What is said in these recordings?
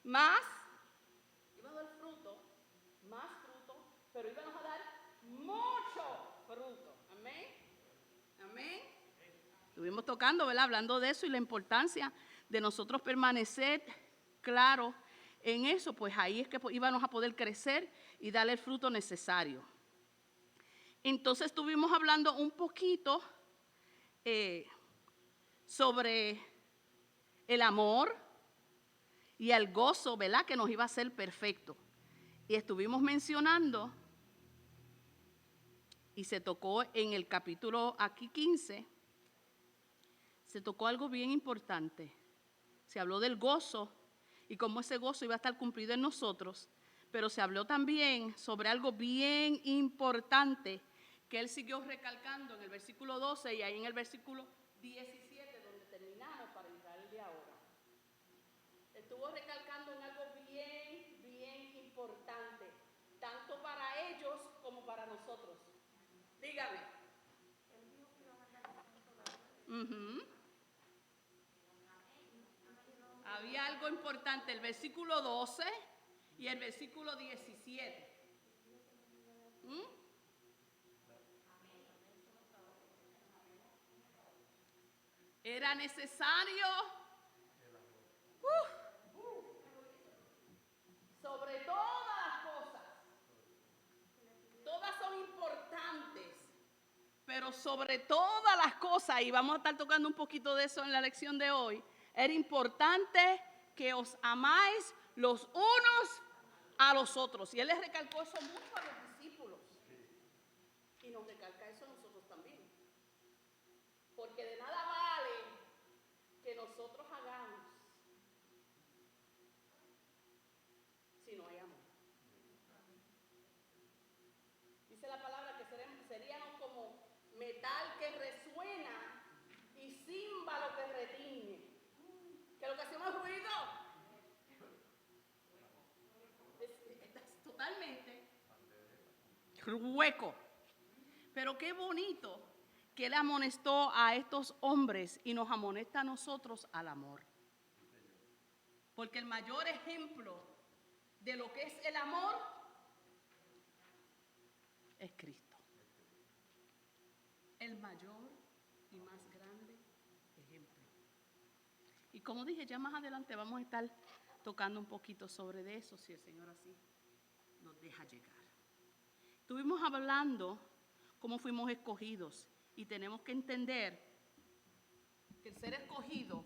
más, iban a dar fruto, más fruto, pero íbamos a dar mucho fruto. Amén. Amén. Estuvimos tocando, ¿verdad? Hablando de eso y la importancia de nosotros permanecer claro en eso, pues ahí es que íbamos a poder crecer y darle el fruto necesario. Entonces estuvimos hablando un poquito sobre el amor y el gozo, ¿verdad? Que nos iba a hacer perfecto. Y estuvimos mencionando, y se tocó en el capítulo aquí 15, se tocó algo bien importante. Se habló del gozo y cómo ese gozo iba a estar cumplido en nosotros, pero se habló también sobre algo bien importante que él siguió recalcando en el versículo 12 y ahí en el versículo 17, donde terminamos para entrar el de ahora. Estuvo recalcando en algo bien, bien importante, tanto para ellos como para nosotros. Dígame. Había algo importante, el versículo 12 y el versículo 17. Era necesario sobre todas las cosas. Todas son importantes, pero sobre todas las cosas, y vamos a estar tocando un poquito de eso en la lección de hoy, era importante que os amáis los unos a los otros. Y él les recalcó eso mucho a los discípulos. Y nos recalca eso a nosotros también. Porque de nada vale que nosotros hagamos si no hay amor. Dice la palabra que seríamos como metal que resuena y címbalo que retiñe. ¿Qué es lo que hacemos ruido? Es totalmente hueco. Pero qué bonito que él amonestó a estos hombres y nos amonesta a nosotros al amor. Porque el mayor ejemplo de lo que es el amor es Cristo. El mayor y más grande ejemplo. Y como dije, ya más adelante vamos a estar tocando un poquito sobre de eso, si el Señor así nos deja llegar. Estuvimos hablando cómo fuimos escogidos y tenemos que entender que el ser escogido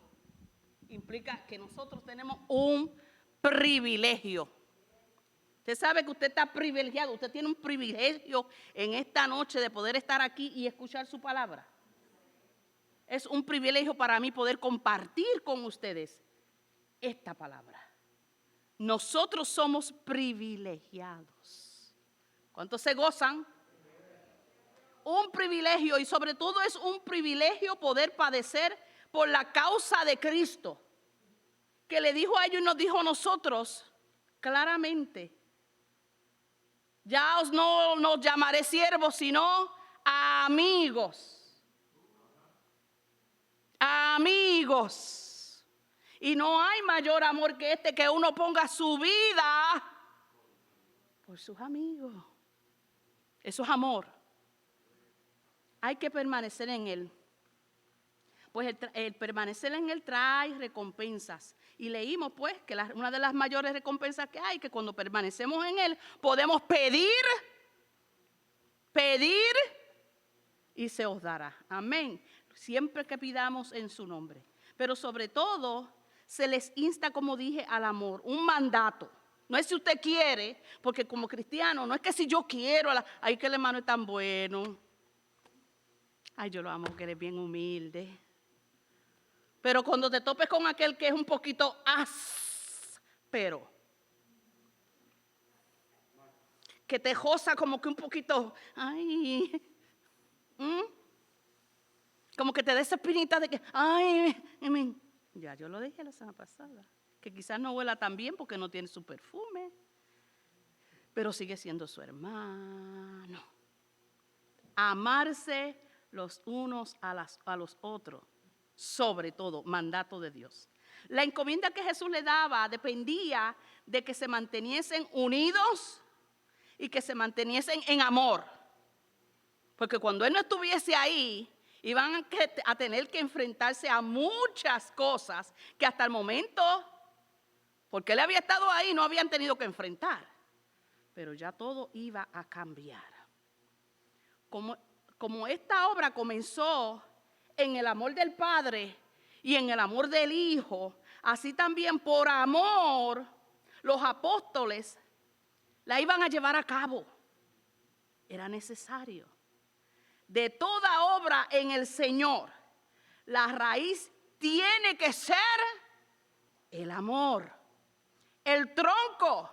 implica que nosotros tenemos un privilegio. Usted sabe que usted está privilegiado, usted tiene un privilegio en esta noche de poder estar aquí y escuchar su palabra. Es un privilegio para mí poder compartir con ustedes esta palabra. Nosotros somos privilegiados. ¿Cuántos se gozan? Un privilegio, y sobre todo es un privilegio poder padecer por la causa de Cristo, que le dijo a ellos y nos dijo a nosotros claramente: ya os no nos llamaré siervos, sino amigos. Amigos. Y no hay mayor amor que este, que uno ponga su vida por sus amigos. Eso es amor. Hay que permanecer en él. Pues el permanecer en él trae recompensas. Y leímos pues que una de las mayores recompensas que hay, que cuando permanecemos en él podemos pedir y se os dará. Amén. Siempre que pidamos en su nombre. Pero sobre todo se les insta, como dije, al amor, un mandato. No es si usted quiere, porque como cristiano, no es que si yo quiero, ay, que el hermano es tan bueno. Ay, yo lo amo, que eres bien humilde. Pero cuando te topes con aquel que es un poquito áspero, que te josa como que un poquito, ay, como que te da esa espinita de que, ay, ya yo lo dije la semana pasada, que quizás no huela tan bien porque no tiene su perfume, pero sigue siendo su hermano. Amarse los unos a los otros, sobre todo, mandato de Dios. La encomienda que Jesús le daba dependía de que se manteniesen unidos y que se manteniesen en amor. Porque cuando Él no estuviese ahí, iban a tener que enfrentarse a muchas cosas que hasta el momento, porque Él había estado ahí, no habían tenido que enfrentar. Pero ya todo iba a cambiar. Como esta obra comenzó en el amor del Padre y en el amor del Hijo, así también por amor los apóstoles la iban a llevar a cabo. Era necesario. De toda obra en el Señor, la raíz tiene que ser el amor. El tronco,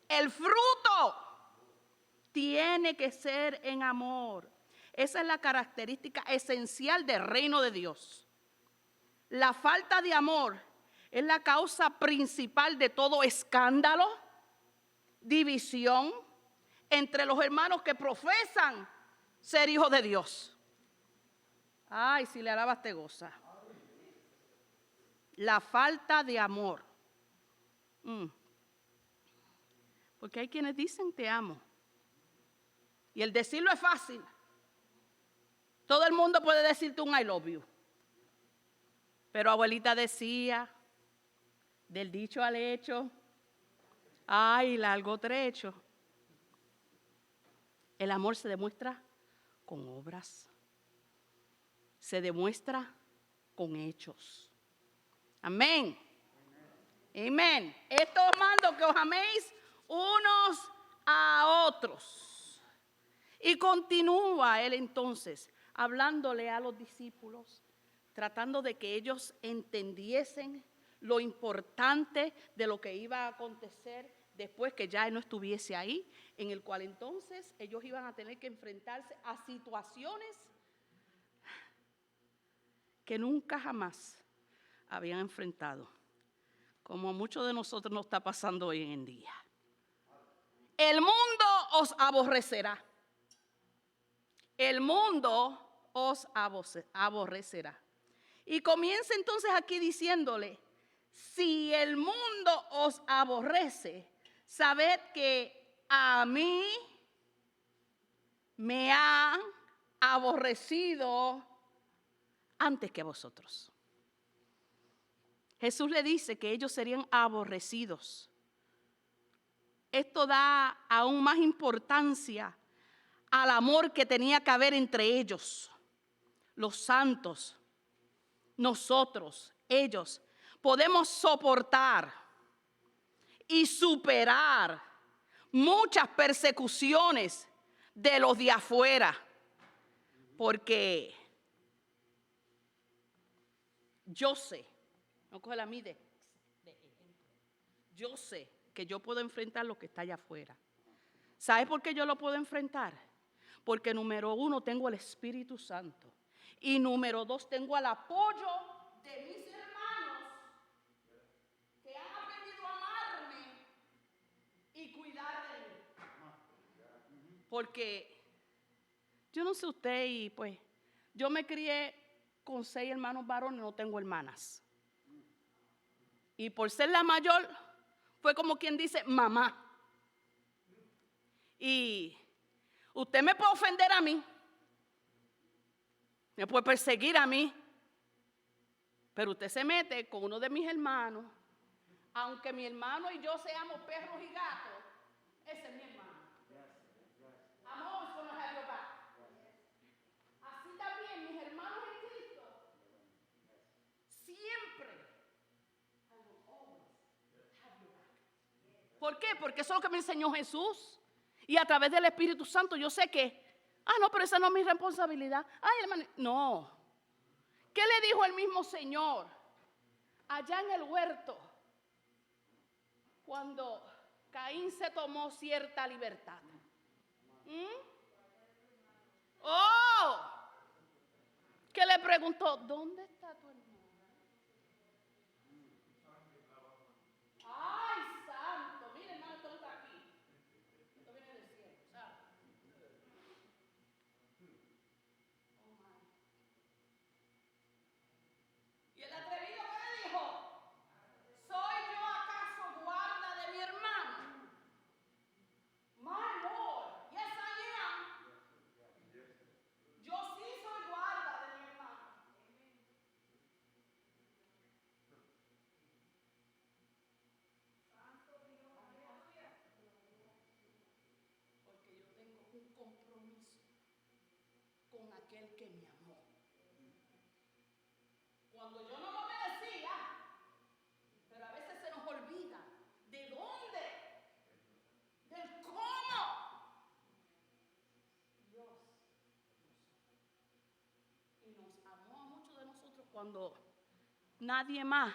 el fruto, tiene que ser en amor. Esa es la característica esencial del reino de Dios. La falta de amor es la causa principal de todo escándalo, división entre los hermanos que profesan ser hijos de Dios. Ay, si le alabas te goza. La falta de amor. Porque hay quienes dicen te amo. Y el decirlo es fácil. Todo el mundo puede decirte un I love you. Pero abuelita decía, del dicho al hecho, ay, largo trecho. El amor se demuestra con obras. Se demuestra con hechos. Amén. Amén. Esto os mando que os améis unos a otros. Y continúa él entonces hablándole a los discípulos, tratando de que ellos entendiesen lo importante de lo que iba a acontecer después que ya él no estuviese ahí, en el cual entonces ellos iban a tener que enfrentarse a situaciones que nunca jamás habían enfrentado, como a muchos de nosotros nos está pasando hoy en día. El mundo os aborrecerá. El mundo os aborrecerá. Y comienza entonces aquí diciéndole, si el mundo os aborrece, sabed que a mí me han aborrecido antes que a vosotros. Jesús le dice que ellos serían aborrecidos. Esto da aún más importancia al amor que tenía que haber entre ellos, los santos, nosotros, ellos. Podemos soportar y superar muchas persecuciones de los de afuera, porque yo sé, no coge la mide, yo sé que yo puedo enfrentar lo que está allá afuera. ¿Sabe por qué yo lo puedo enfrentar? Porque número 1, tengo el Espíritu Santo. Y número 2, tengo el apoyo de mis hermanos que han aprendido a amarme y cuidar de mí. Porque yo no sé usted, y pues yo me crié con 6 hermanos varones, no tengo hermanas. Y por ser la mayor, fue como quien dice mamá. Y usted me puede ofender a mí, me puede perseguir a mí, pero usted se mete con uno de mis hermanos, aunque mi hermano y yo seamos perros y gatos, ese es mi hermano. I'm always going to have your back. Así también mis hermanos en Cristo, siempre I will always have your back. ¿Por qué? Porque eso es lo que me enseñó Jesús. Y a través del Espíritu Santo yo sé que, no, pero esa no es mi responsabilidad. Ay, hermano, no. ¿Qué le dijo el mismo Señor allá en el huerto cuando Caín se tomó cierta libertad? ¿Qué le preguntó? ¿Dónde está tu hermano? Ay, santo, mire hermano, esto no está aquí. Esto viene del cielo, ¿sabes? Y el atrevido, ¿qué le dijo? el que me amó. Cuando yo no lo merecía, pero a veces se nos olvida de dónde, del cómo Dios y nos amó a muchos de nosotros cuando nadie más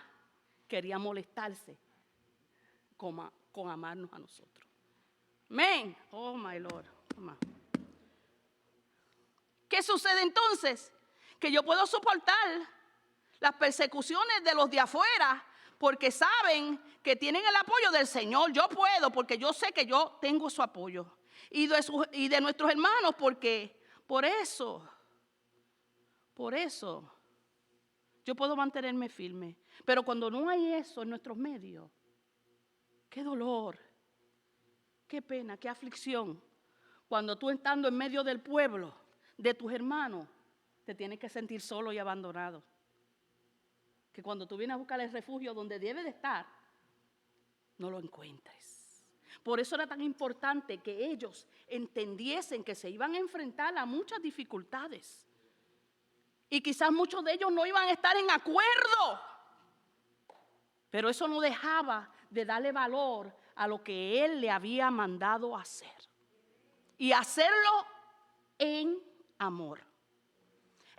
quería molestarse con amarnos a nosotros. Amén. Oh, my Lord. ¿Qué sucede entonces? Que yo puedo soportar las persecuciones de los de afuera porque saben que tienen el apoyo del Señor. Yo puedo porque yo sé que yo tengo su apoyo. Y de nuestros hermanos porque por eso yo puedo mantenerme firme. Pero cuando no hay eso en nuestros medios, qué dolor, qué pena, qué aflicción. Cuando tú estando en medio del pueblo, de tus hermanos, te tienes que sentir solo y abandonado. Que cuando tú vienes a buscar el refugio donde debe de estar, no lo encuentres. Por eso era tan importante que ellos entendiesen que se iban a enfrentar a muchas dificultades. Y quizás muchos de ellos no iban a estar en acuerdo. Pero eso no dejaba de darle valor a lo que Él le había mandado hacer. Y hacerlo en amor.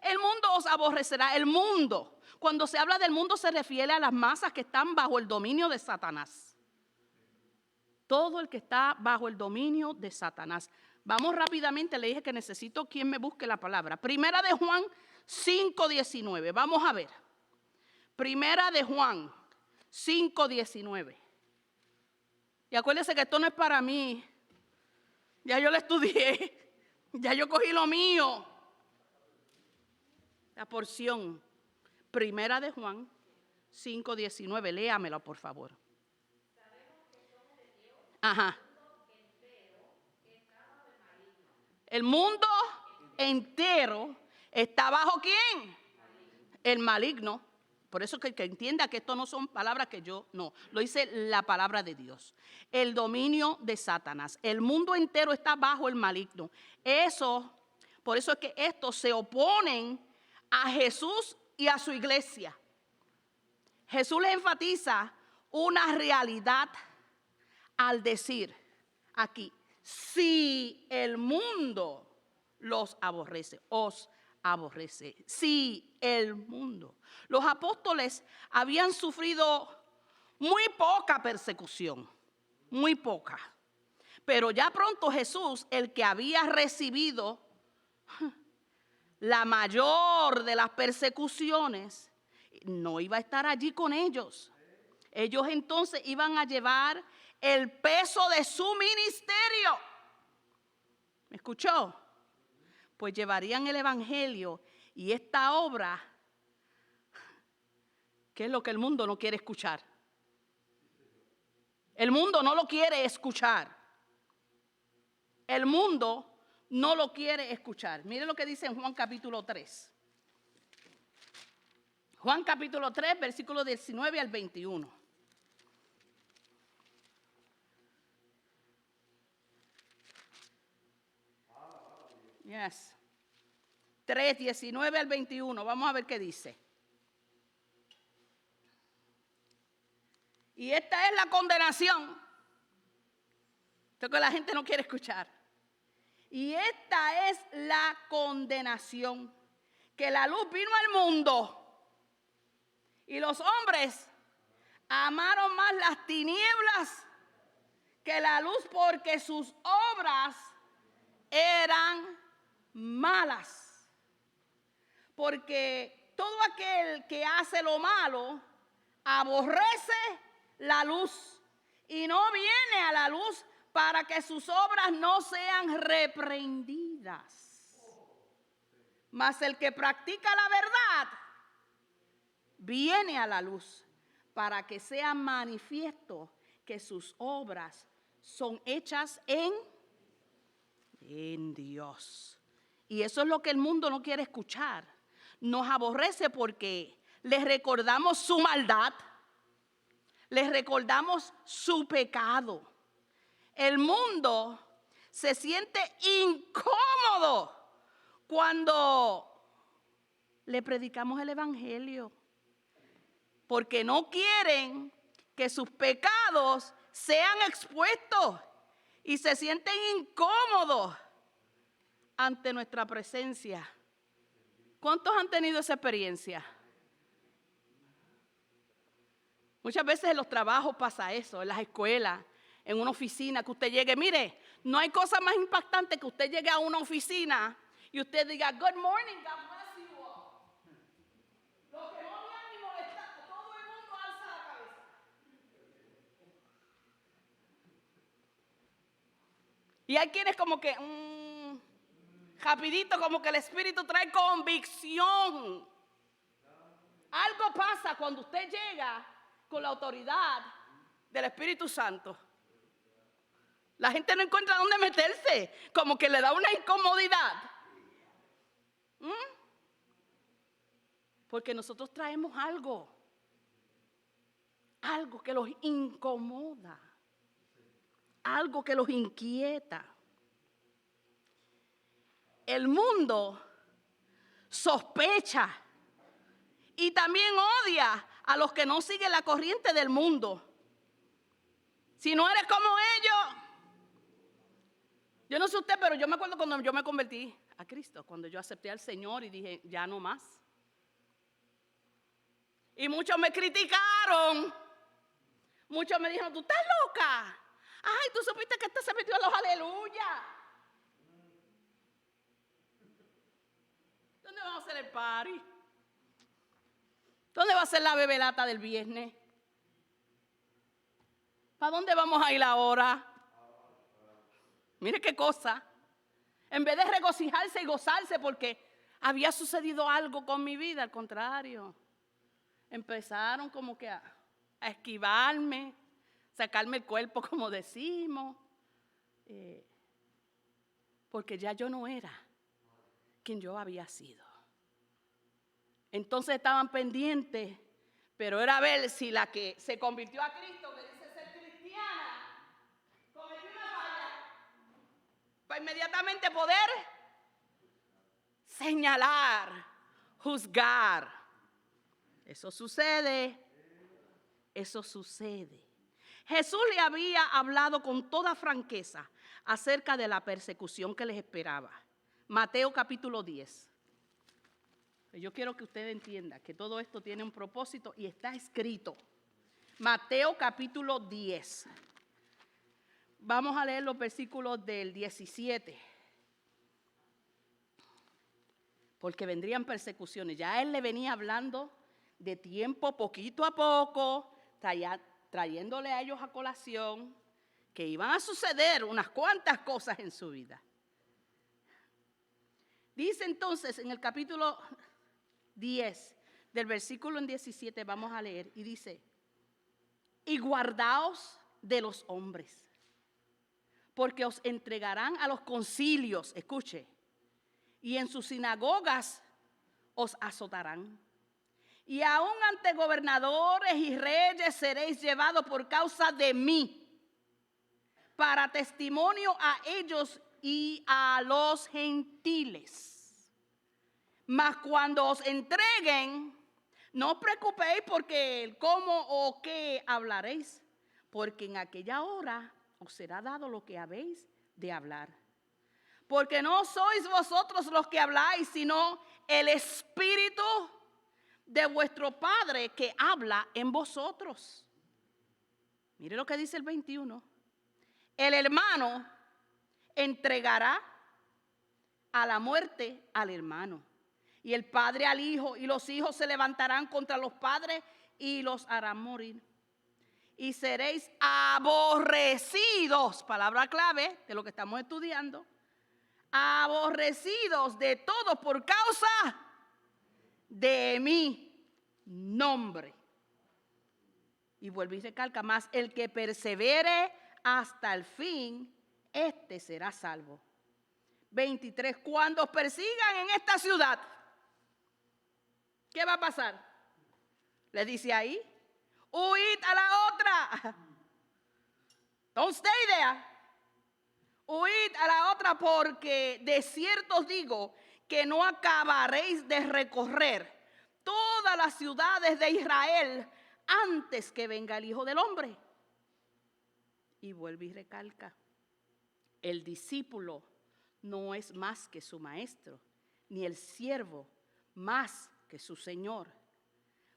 El mundo os aborrecerá. El mundo. Cuando se habla del mundo se refiere a las masas que están bajo el dominio de Satanás. Todo el que está bajo el dominio de Satanás. Vamos rápidamente, le dije que necesito quien me busque la palabra. Primera de Juan 5:19. Vamos a ver. Primera de Juan 5:19. Y acuérdense que esto no es para mí. Ya yo lo estudié. Ya yo cogí lo mío. La porción. Primera de Juan 5:19. Léamelo, por favor. Ajá. El mundo entero está bajo ¿quién? El maligno. Por eso que entienda que esto no son palabras que yo, no. Lo dice la palabra de Dios. El dominio de Satanás. El mundo entero está bajo el maligno. Por eso es que estos se oponen a Jesús y a su iglesia. Jesús les enfatiza una realidad al decir aquí, si el mundo los aborrece, os aborrece. Si el mundo. Los apóstoles habían sufrido muy poca persecución, muy poca. Pero ya pronto Jesús, el que había recibido la mayor de las persecuciones, no iba a estar allí con ellos. Ellos entonces iban a llevar el peso de su ministerio. ¿Me escuchó? Pues llevarían el evangelio y esta obra, que es lo que el mundo no quiere escuchar. El mundo no lo quiere escuchar. El mundo no lo quiere escuchar. Mire lo que dice en Juan capítulo 3. Juan capítulo 3, versículo 19 al 21. Yes. 3, 19 al 21. Vamos a ver qué dice. Y esta es la condenación. Esto que la gente no quiere escuchar. Y esta es la condenación. Que la luz vino al mundo. Y los hombres amaron más las tinieblas que la luz porque sus obras eran malas. Porque todo aquel que hace lo malo aborrece la luz y no viene a la luz para que sus obras no sean reprendidas. Mas el que practica la verdad viene a la luz para que sea manifiesto que sus obras son hechas en Dios. Y eso es lo que el mundo no quiere escuchar. Nos aborrece porque les recordamos su maldad, les recordamos su pecado. El mundo se siente incómodo cuando le predicamos el evangelio, porque no quieren que sus pecados sean expuestos y se sienten incómodos ante nuestra presencia. ¿Cuántos han tenido esa experiencia? Muchas veces en los trabajos pasa eso, en las escuelas, en una oficina, que usted llegue. Mire, no hay cosa más impactante que usted llegue a una oficina y usted diga, good morning, God bless you all. Los que no habían ni molestado, todo el mundo alza la cabeza. Y hay quienes como que, rapidito, como que el Espíritu trae convicción. Algo pasa cuando usted llega con la autoridad del Espíritu Santo. La gente no encuentra dónde meterse, como que le da una incomodidad. Porque nosotros traemos algo que los incomoda, algo que los inquieta. El mundo sospecha y también odia a los que no siguen la corriente del mundo. Si no eres como ellos, yo no sé usted, pero yo me acuerdo cuando yo me convertí a Cristo, cuando yo acepté al Señor y dije, ya no más. Y muchos me criticaron, muchos me dijeron, tú estás loca. Ay, tú supiste que este se metió a los aleluya. ¿Dónde vamos a hacer el party? ¿Dónde va a ser la bebelata del viernes? ¿Para dónde vamos a ir ahora? Mire qué cosa. En vez de regocijarse y gozarse porque había sucedido algo con mi vida, al contrario. Empezaron como que a esquivarme, sacarme el cuerpo, como decimos. Porque ya yo no era quien yo había sido. Entonces estaban pendientes, pero era ver si la que se convirtió a Cristo, que dice ser cristiana, cometió una falla, para inmediatamente poder señalar, juzgar. Eso sucede. Jesús le había hablado con toda franqueza acerca de la persecución que les esperaba. Mateo capítulo 10. Yo quiero que usted entienda que todo esto tiene un propósito y está escrito. Mateo capítulo 10. Vamos a leer los versículos del 17. Porque vendrían persecuciones. Ya él le venía hablando de tiempo, poquito a poco, trayéndole a ellos a colación, que iban a suceder unas cuantas cosas en su vida. Dice entonces en el capítulo 10, del versículo en 17, vamos a leer, y dice, y guardaos de los hombres, porque os entregarán a los concilios, escuche, y en sus sinagogas os azotarán. Y aún ante gobernadores y reyes seréis llevados por causa de mí, para testimonio a ellos y a los gentiles. Mas cuando os entreguen, no os preocupéis porque el cómo o qué hablaréis, porque en aquella hora os será dado lo que habéis de hablar. Porque no sois vosotros los que habláis, sino el Espíritu de vuestro Padre que habla en vosotros. Mire lo que dice el 21. El hermano entregará a la muerte al hermano, y el padre al hijo, y los hijos se levantarán contra los padres y los harán morir. Y seréis aborrecidos, palabra clave de lo que estamos estudiando, aborrecidos de todos por causa de mi nombre. Y vuelve y recalca más, el que persevere hasta el fin, este será salvo. 23, cuando os persigan en esta ciudad, ¿qué va a pasar? Le dice ahí, huid a la otra. Don't stay there. Huid a la otra, porque de cierto os digo que no acabaréis de recorrer todas las ciudades de Israel antes que venga el Hijo del Hombre. Y vuelve y recalca, el discípulo no es más que su maestro, ni el siervo más que su señor.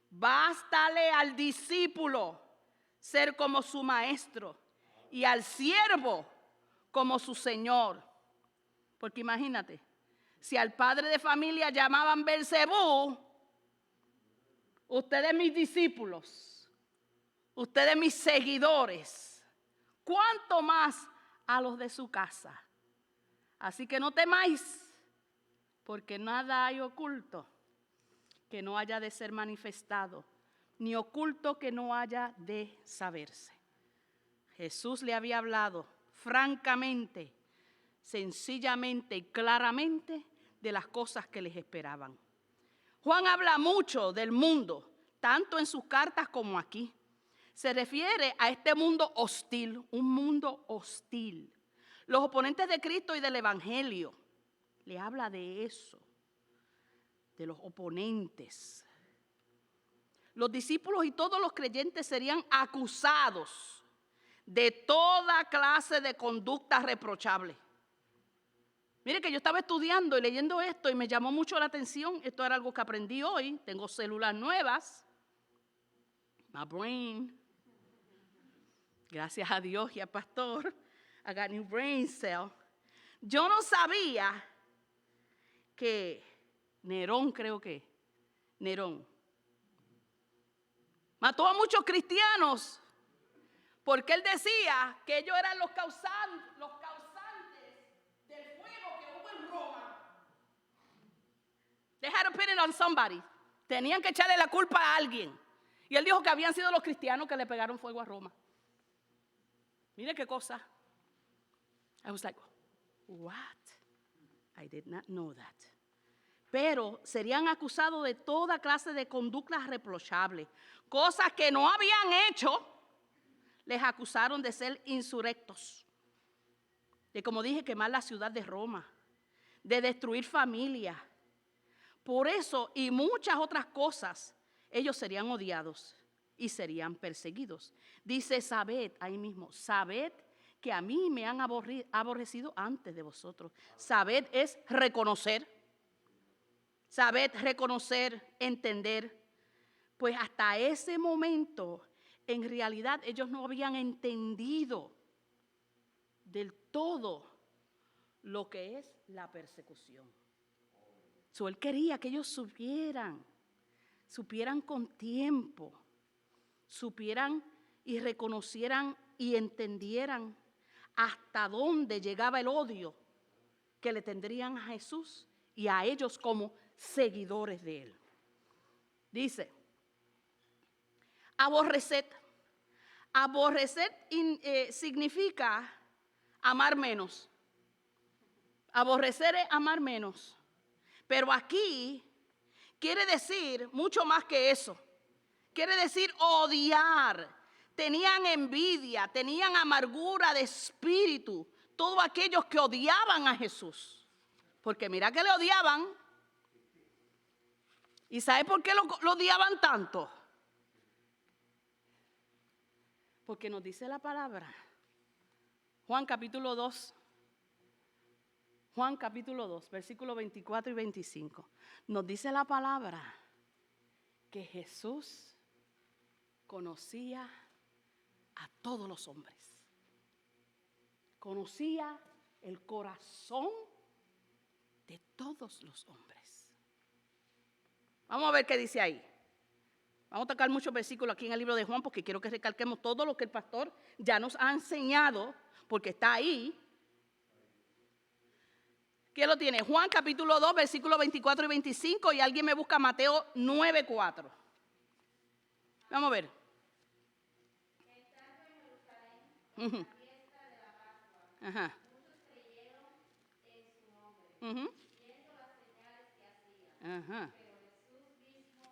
Bástale al discípulo ser como su maestro y al siervo como su señor. Porque imagínate, si al padre de familia llamaban Belcebú, ustedes mis discípulos, ustedes mis seguidores, ¿cuánto más a los de su casa? Así que no temáis, porque nada hay oculto que no haya de ser manifestado, ni oculto que no haya de saberse. Jesús le había hablado francamente, sencillamente y claramente de las cosas que les esperaban. Juan habla mucho del mundo, tanto en sus cartas como aquí. Se refiere a este mundo hostil, un mundo hostil. Los oponentes de Cristo y del Evangelio, le habla de eso, de los oponentes. Los discípulos y todos los creyentes serían acusados de toda clase de conducta reprochable. Mire que yo estaba estudiando y leyendo esto y me llamó mucho la atención. Esto era algo que aprendí hoy. Tengo células nuevas. My brain. Gracias a Dios y al pastor. I got new brain cell. Yo no sabía que Nerón mató a muchos cristianos porque él decía que ellos eran los causantes del fuego que hubo en Roma. They had to pin it on somebody. Tenían que echarle la culpa a alguien. Y él dijo que habían sido los cristianos que le pegaron fuego a Roma. Mire qué cosa. I was like, what? I did not know that. Pero serían acusados de toda clase de conductas reprochables. Cosas que no habían hecho, les acusaron de ser insurrectos. De, como dije, quemar la ciudad de Roma. De destruir familias. Por eso y muchas otras cosas, ellos serían odiados y serían perseguidos. Dice, sabed, ahí mismo, sabed que a mí me han aborrecido antes de vosotros. Sabed es reconocer. Sabed, reconocer, entender. Pues hasta ese momento, en realidad, ellos no habían entendido del todo lo que es la persecución. So, él quería que ellos supieran con tiempo, supieran y reconocieran y entendieran hasta dónde llegaba el odio que le tendrían a Jesús y a ellos como seguidores de él. Dice, aborrecer. Aborrecer significa amar menos. Aborrecer es amar menos. Pero aquí quiere decir mucho más que eso. Quiere decir odiar. Tenían envidia, tenían amargura de espíritu. Todos aquellos que odiaban a Jesús. Porque mira que le odiaban. ¿Y sabe por qué lo odiaban tanto? Porque nos dice la palabra. Juan capítulo 2. Juan capítulo 2, versículos 24 y 25. Nos dice la palabra que Jesús conocía a todos los hombres. Conocía el corazón de todos los hombres. Vamos a ver qué dice ahí. Vamos a tocar muchos versículos aquí en el libro de Juan porque quiero que recalquemos todo lo que el pastor ya nos ha enseñado, porque está ahí. ¿Quién lo tiene? Juan capítulo 2, versículos 24 y 25, y alguien me busca Mateo 9, 4. Vamos a ver. Estando en Jerusalén, en la fiesta de la Pascua, Ajá. muchos creyeron en su nombre, viendo las señales que hacía. Ajá. Pero Jesús mismo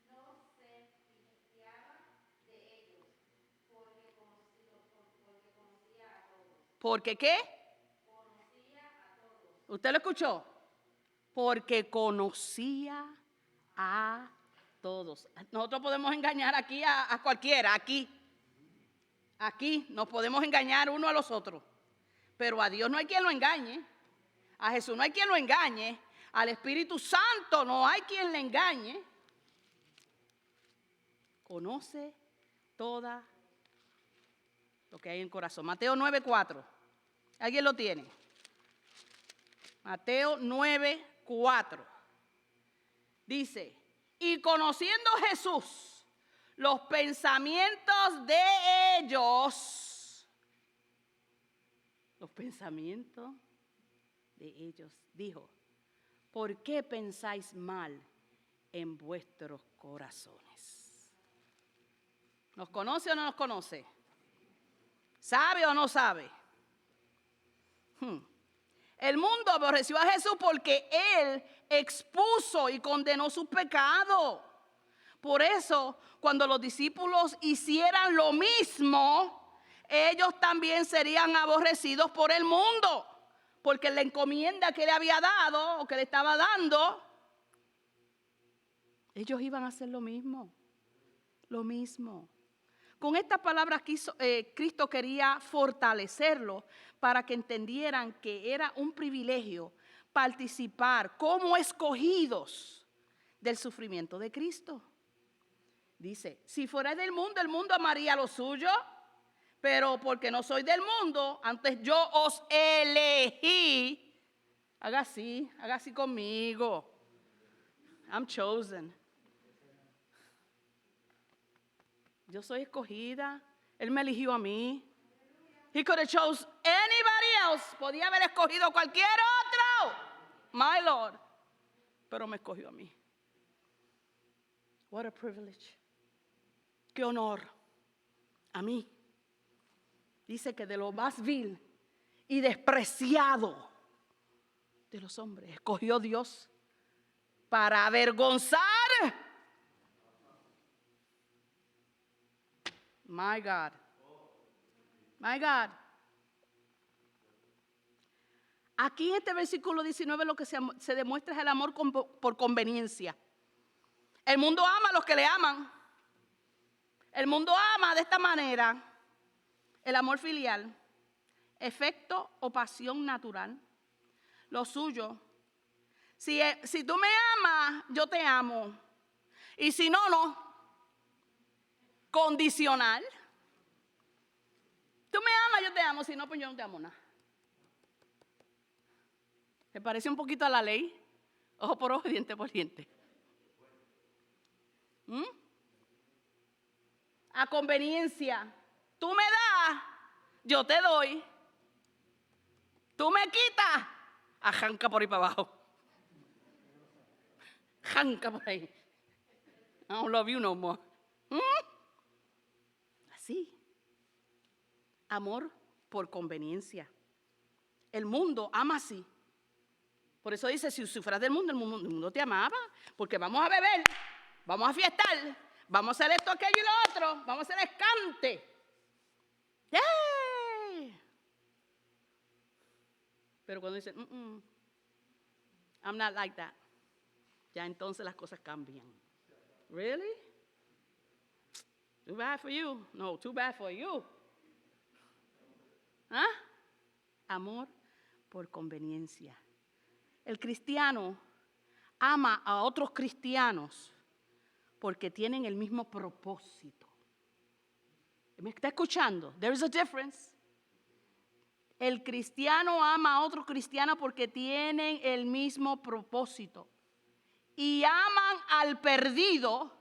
no se fiaba de ellos, porque conocía a todos. ¿Por qué qué? Conocía a todos. ¿Usted lo escuchó? porque conocía a todos. Nosotros podemos engañar aquí a cualquiera, aquí nos podemos engañar uno a los otros, pero a Dios no hay quien lo engañe, a Jesús no hay quien lo engañe, al Espíritu Santo no hay quien le engañe. Conoce toda lo que hay en el corazón. Mateo 9:4. ¿Alguien lo tiene? Mateo 9:4. Dice, y conociendo Jesús los pensamientos de ellos, dijo, ¿por qué pensáis mal en vuestros corazones? ¿Nos conoce o no nos conoce? ¿Sabe o no sabe? El mundo aborreció a Jesús porque Él expuso y condenó su pecado. Por eso, cuando los discípulos hicieran lo mismo, ellos también serían aborrecidos por el mundo. Porque la encomienda que le había dado o que le estaba dando, ellos iban a hacer lo mismo. Lo mismo. Con estas palabras Cristo quería fortalecerlo para que entendieran que era un privilegio participar como escogidos del sufrimiento de Cristo. Dice, si fuera del mundo, el mundo amaría lo suyo, pero porque no soy del mundo, antes yo os elegí. Haga así conmigo. I'm chosen. Yo soy escogida. Él me eligió a mí. He could have chose anybody else. Podía haber escogido cualquier otro. My Lord. Pero me escogió a mí. What a privilege. Qué honor. A mí. Dice que de lo más vil y despreciado de los hombres, escogió Dios para avergonzar. My God. My God. Aquí en este versículo 19 lo que se demuestra es el amor por conveniencia. El mundo ama a los que le aman. El mundo ama de esta manera el amor filial, efecto o pasión natural, lo suyo. Si tú me amas, yo te amo. Y si no, no. Condicional. Tú me amas, yo te amo. Si no, pues yo no te amo nada. ¿Se parece un poquito a la ley? Ojo por ojo, diente por diente. A conveniencia. Tú me das, yo te doy. Tú me quitas, arranca por ahí para abajo. Arranca por ahí. I don't love you no more. Así. Amor por conveniencia. El mundo ama así. Por eso dice, si fueras del mundo, el mundo te amaba. Porque vamos a beber, vamos a fiestar, vamos a hacer esto, aquello y lo otro. Vamos a hacer escante. ¡Yay! Pero cuando dicen, I'm not like that, ya entonces las cosas cambian. Really? Too bad for you. No, too bad for you. ¿Ah? Amor por conveniencia. El cristiano ama a otros cristianos porque tienen el mismo propósito. ¿Me está escuchando? There is a difference. El cristiano ama a otro cristiano porque tienen el mismo propósito. Y aman al perdido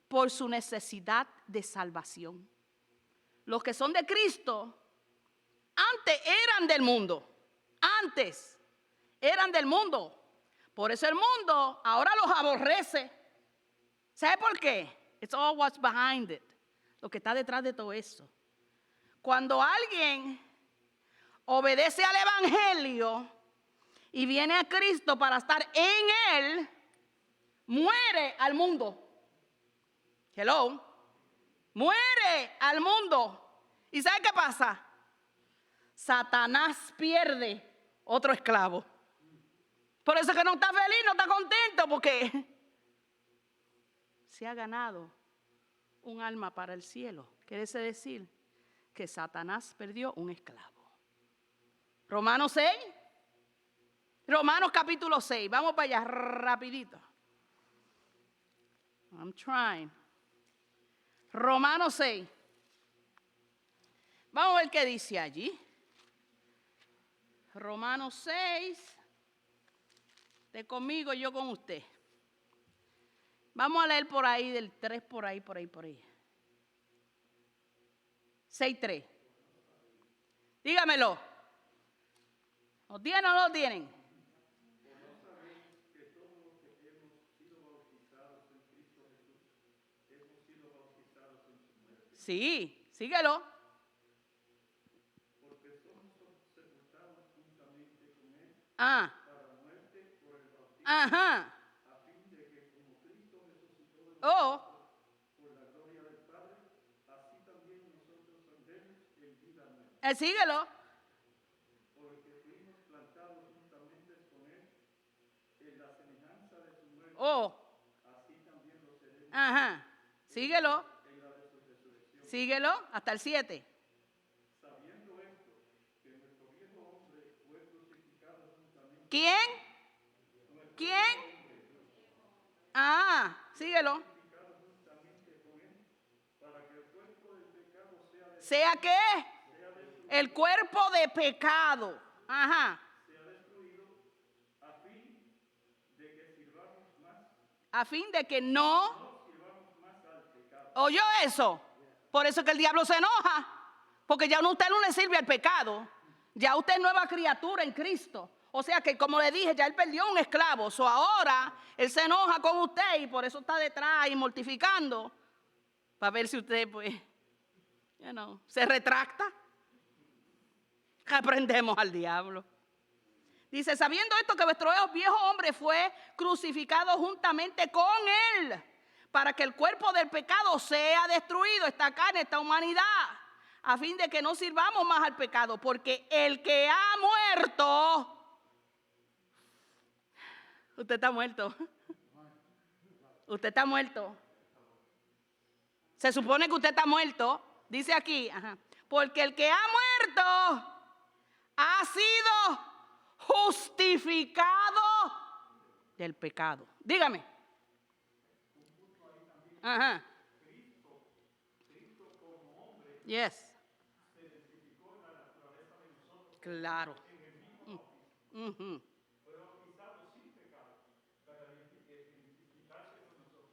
por su necesidad de salvación. Los que son de Cristo, antes eran del mundo. Antes eran del mundo. Por eso el mundo ahora los aborrece. ¿Sabe por qué? It's all what's behind it. Lo que está detrás de todo eso. Cuando alguien obedece al Evangelio y viene a Cristo para estar en Él, muere al mundo. Hello. Muere al mundo. ¿Y sabe qué pasa? Satanás pierde otro esclavo. Por eso es que no está feliz, no está contento, porque se ha ganado un alma para el cielo. Quiere decir que Satanás perdió un esclavo. Romanos 6. Romanos capítulo 6. Vamos para allá rapidito. I'm trying. Romanos 6. Vamos a ver qué dice allí. Romanos 6. Usted conmigo, yo con usted. Vamos a leer por ahí del 3, por ahí. 6:3. Dígamelo. ¿Lo tienen o no lo tienen? Sí, síguelo. Porque somos sepultados juntamente con él Ah, para muerte por el bautismo, ajá. a fin de que como Cristo resucitó de los Oh, muertos por la gloria del Padre, así también nosotros andemos en vida nueva. síguelo. Porque fuimos plantados juntamente con él en la semejanza de su muerte, Oh, así también lo seremos ajá. Síguelo. en la de su resurrección. Síguelo hasta el 7. Sabiendo esto, que nuestro viejo hombre fue crucificado juntamente. ¿Quién? ¿Quién? Ah, síguelo. ¿Sea qué? El cuerpo de pecado. Ajá. Sea destruido a fin de que sirvamos más, A fin de que no. sirvamos más al pecado. ¿Oyó eso? Por eso es que el diablo se enoja. Porque ya usted no le sirve al pecado. Ya usted es nueva criatura en Cristo. O sea que, como le dije, ya él perdió un esclavo. So ahora él se enoja con usted y por eso está detrás y mortificando. Para ver si usted, pues, se retracta. Reprendemos al diablo. Dice, sabiendo esto que vuestro viejo hombre fue crucificado juntamente con él, para que el cuerpo del pecado sea destruido, esta carne, esta humanidad, a fin de que no sirvamos más al pecado, porque el que ha muerto, usted está muerto, usted está muerto, se supone que usted está muerto, dice aquí, porque el que ha muerto ha sido justificado del pecado. Dígame. Ajá. Cristo como hombre Yes. se identificó en la naturaleza de nosotros Claro. en el mismo bautismo. Ujú. Fue bautizado sin pecado para identificarse con nosotros.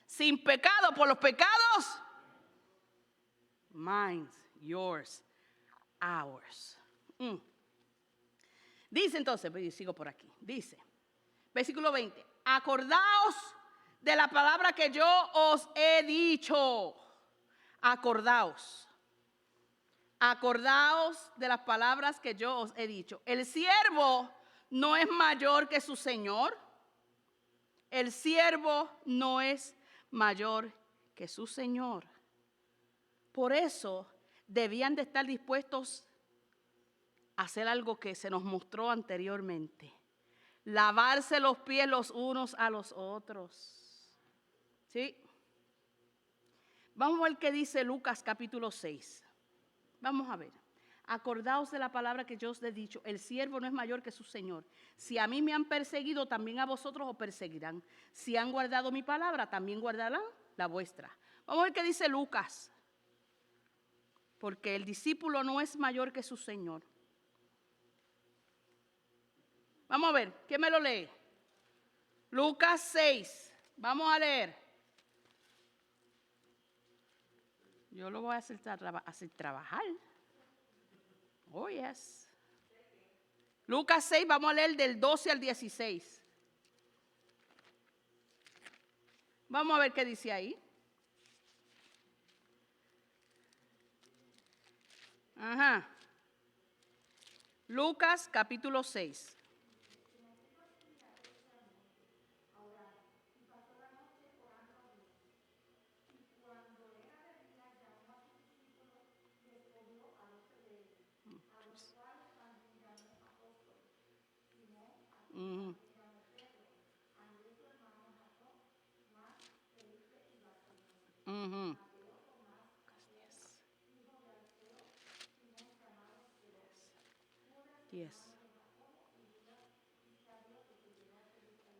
Sin pecado por los pecados. Mine, yours, ours. Dice entonces, pues, sigo por aquí. Dice, versículo 20. Acordaos de la palabra que yo os he dicho. Acordaos. Acordaos de las palabras que yo os he dicho. El siervo no es mayor que su señor. El siervo no es mayor que su señor. Por eso debían de estar dispuestos a hacer algo que se nos mostró anteriormente. Lavarse los pies los unos a los otros. ¿Sí? Vamos a ver qué dice Lucas capítulo 6. Vamos a ver. Acordaos de la palabra que yo os he dicho. El siervo no es mayor que su señor. Si a mí me han perseguido, también a vosotros os perseguirán. Si han guardado mi palabra, también guardarán la vuestra. Vamos a ver qué dice Lucas. Porque el discípulo no es mayor que su señor. Vamos a ver, ¿quién me lo lee? Lucas 6. Vamos a leer. Yo lo voy a hacer trabajar. Oh, yes. Lucas 6, vamos a leer del 12 al 16. Vamos a ver qué dice ahí. Ajá. Lucas capítulo 6. Ujú. Ujú. Yes.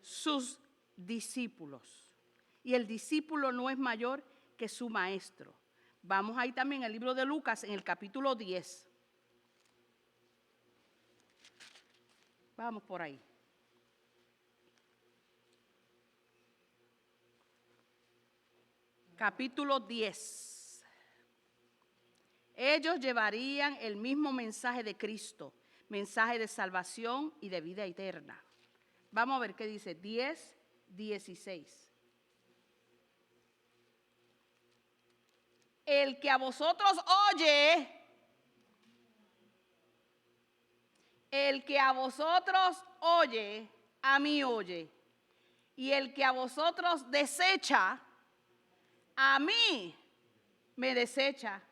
Sus discípulos. Y el discípulo no es mayor que su maestro. Vamos ahí también al libro de Lucas en el capítulo 10. Vamos por ahí. Capítulo 10. Ellos llevarían el mismo mensaje de Cristo, mensaje de salvación y de vida eterna. Vamos a ver qué dice 10, 16. El que a vosotros oye, el que a vosotros oye, a mí oye. Y el que a vosotros desecha, a mí me desecha.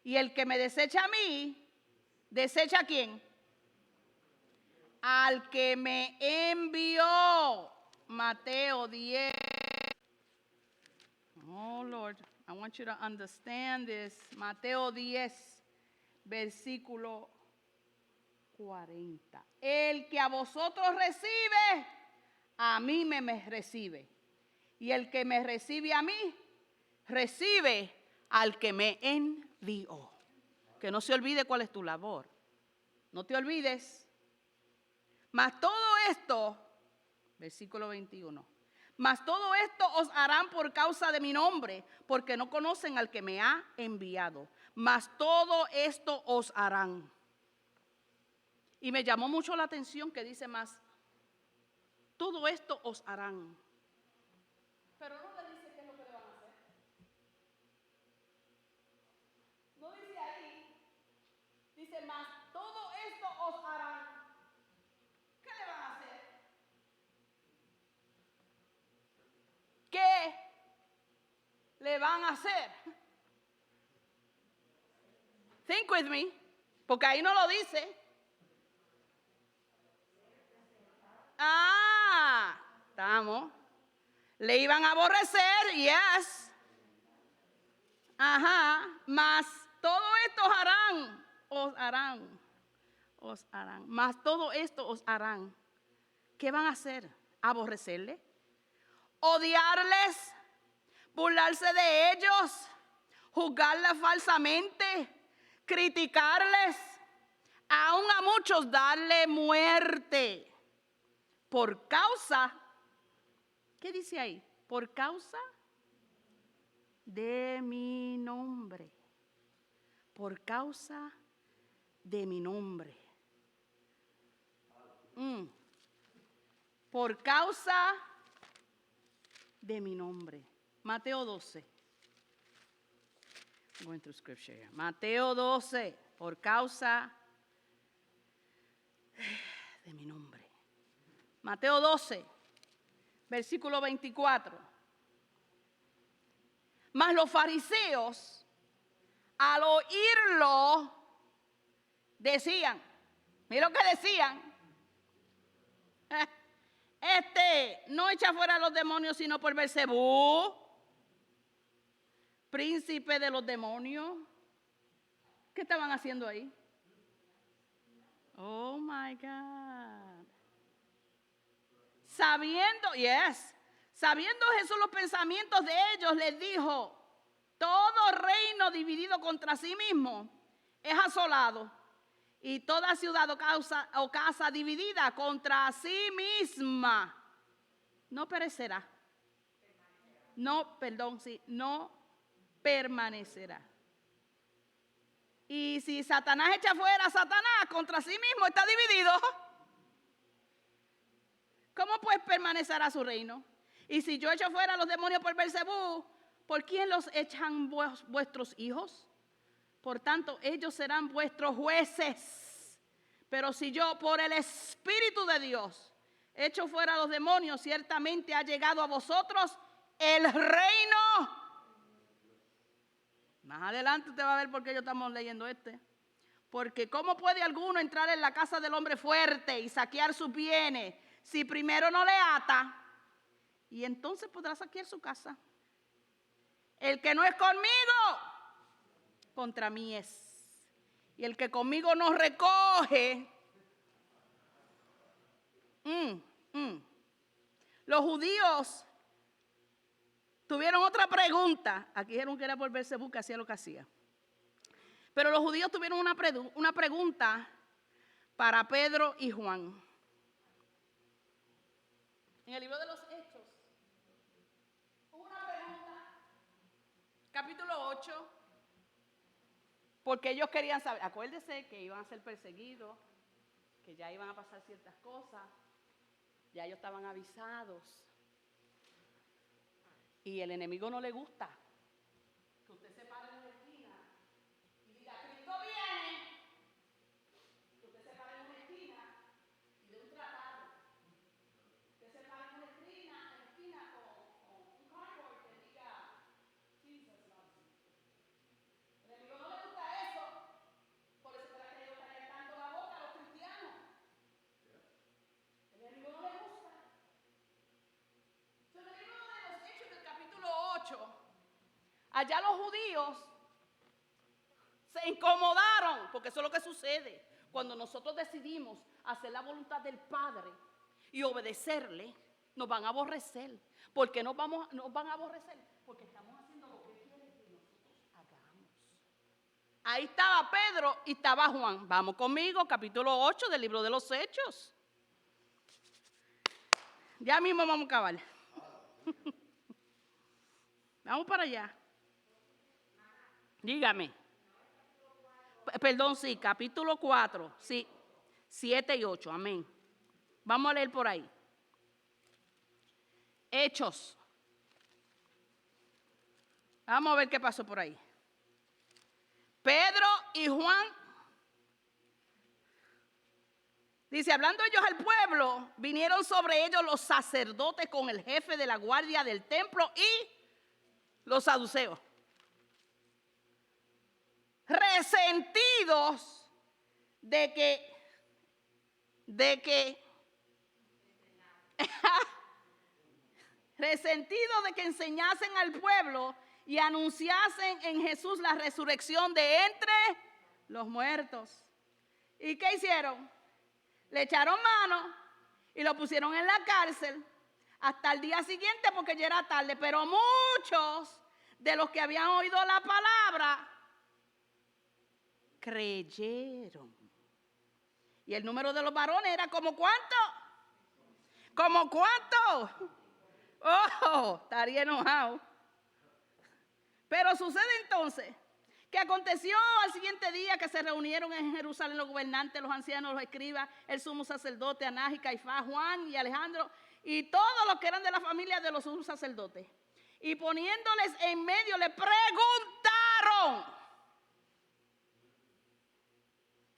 Y el que me desecha a mí, ¿desecha a quién? Al que me envió. Mateo 10. Oh, Lord, I want you to understand this. Mateo 10, versículo 40. El que a vosotros recibe, a mí me recibe. Y el que me recibe a mí, recibe al que me envió. Que no se olvide cuál es tu labor. No te olvides. Mas todo esto, versículo 21. Mas todo esto os harán por causa de mi nombre, porque no conocen al que me ha enviado. Mas todo esto os harán. Y me llamó mucho la atención que dice más, todo esto os harán. Pero no le dice qué es lo que le van a hacer. No dice ahí, dice más, todo esto os harán. ¿Qué le van a hacer? ¿Qué le van a hacer? Think with me, porque ahí no lo dice. Estamos. Le iban a aborrecer, yes. Ajá, mas todo esto os harán. Mas todo esto os harán. ¿Qué van a hacer? ¿Aborrecerle? ¿Odiarles? ¿Burlarse de ellos? ¿Juzgarles falsamente? ¿Criticarles? Aún a muchos darle muerte. Por causa, ¿qué dice ahí? Por causa de mi nombre. Por causa de mi nombre. Por causa de mi nombre. Mateo 12. I'm going through scripture here. Mateo 12. Por causa de mi nombre. Mateo 12, versículo 24. Mas los fariseos, al oírlo, decían, mira lo que decían, no echa fuera a los demonios sino por Beelzebú, príncipe de los demonios. ¿Qué estaban haciendo ahí? Oh my God. Sabiendo Jesús los pensamientos de ellos, les dijo, todo reino dividido contra sí mismo es asolado, y toda ciudad o casa dividida contra sí misma no perecerá. No permanecerá. Y si Satanás echa fuera a Satanás, contra sí mismo está dividido. ¿Cómo pues permanecerá su reino? Y si yo echo fuera a los demonios por Beelzebú, ¿por quién los echan vuestros hijos? Por tanto, ellos serán vuestros jueces. Pero si yo, por el Espíritu de Dios, echo fuera a los demonios, ciertamente ha llegado a vosotros el reino. Más adelante usted va a ver por qué yo estamos leyendo Porque ¿cómo puede alguno entrar en la casa del hombre fuerte y saquear sus bienes si primero no le ata, y entonces podrá saquear su casa. El que no es conmigo, contra mí es. Y el que conmigo no recoge. Los judíos tuvieron otra pregunta. Aquí dijeron que era por Beelzebú que hacía lo que hacía. Pero los judíos tuvieron una pregunta para Pedro y Juan. En el libro de los Hechos, hubo una pregunta, capítulo 8, porque ellos querían saber, acuérdense que iban a ser perseguidos, que ya iban a pasar ciertas cosas, ya ellos estaban avisados. Y el enemigo no le gusta que usted se pare en una esquina y diga, Cristo viene. Que usted se pare en una esquina y de un tratado. Que se pare en una esquina con un cardboard que diga, Jesus loves you. El enemigo no le gusta eso. Por eso es que ellos traen tanto la boca a los cristianos. El enemigo no le gusta. En el libro de los Hechos del capítulo 8, allá los judíos se incomodaron, porque eso es lo que sucede cuando nosotros decidimos hacer la voluntad del Padre y obedecerle. Nos van a aborrecer. ¿Por qué nos van a aborrecer? Porque estamos haciendo lo que quieren que nosotros hagamos. Ahí estaba Pedro y estaba Juan. Vamos conmigo, capítulo 8 del libro de los Hechos. Ya mismo vamos a acabar. Vamos para allá. Dígame. Perdón, sí, capítulo 4, sí, 7 y 8, amén. Vamos a leer por ahí. Hechos. Vamos a ver qué pasó por ahí. Pedro y Juan. Dice, hablando ellos al pueblo, vinieron sobre ellos los sacerdotes con el jefe de la guardia del templo y los saduceos. Resentidos de que enseñasen al pueblo y anunciasen en Jesús la resurrección de entre los muertos. ¿Y qué hicieron? Le echaron mano y lo pusieron en la cárcel hasta el día siguiente porque ya era tarde. Pero muchos de los que habían oído la palabra creyeron. Y el número de los varones era como ¿cuánto? ¿Como cuánto? Oh, estaría enojado. Pero sucede entonces que aconteció al siguiente día que se reunieron en Jerusalén los gobernantes, los ancianos, los escribas, el sumo sacerdote, Anás y Caifás, Juan y Alejandro y todos los que eran de la familia de los sumos sacerdotes. Y poniéndoles en medio le preguntaron.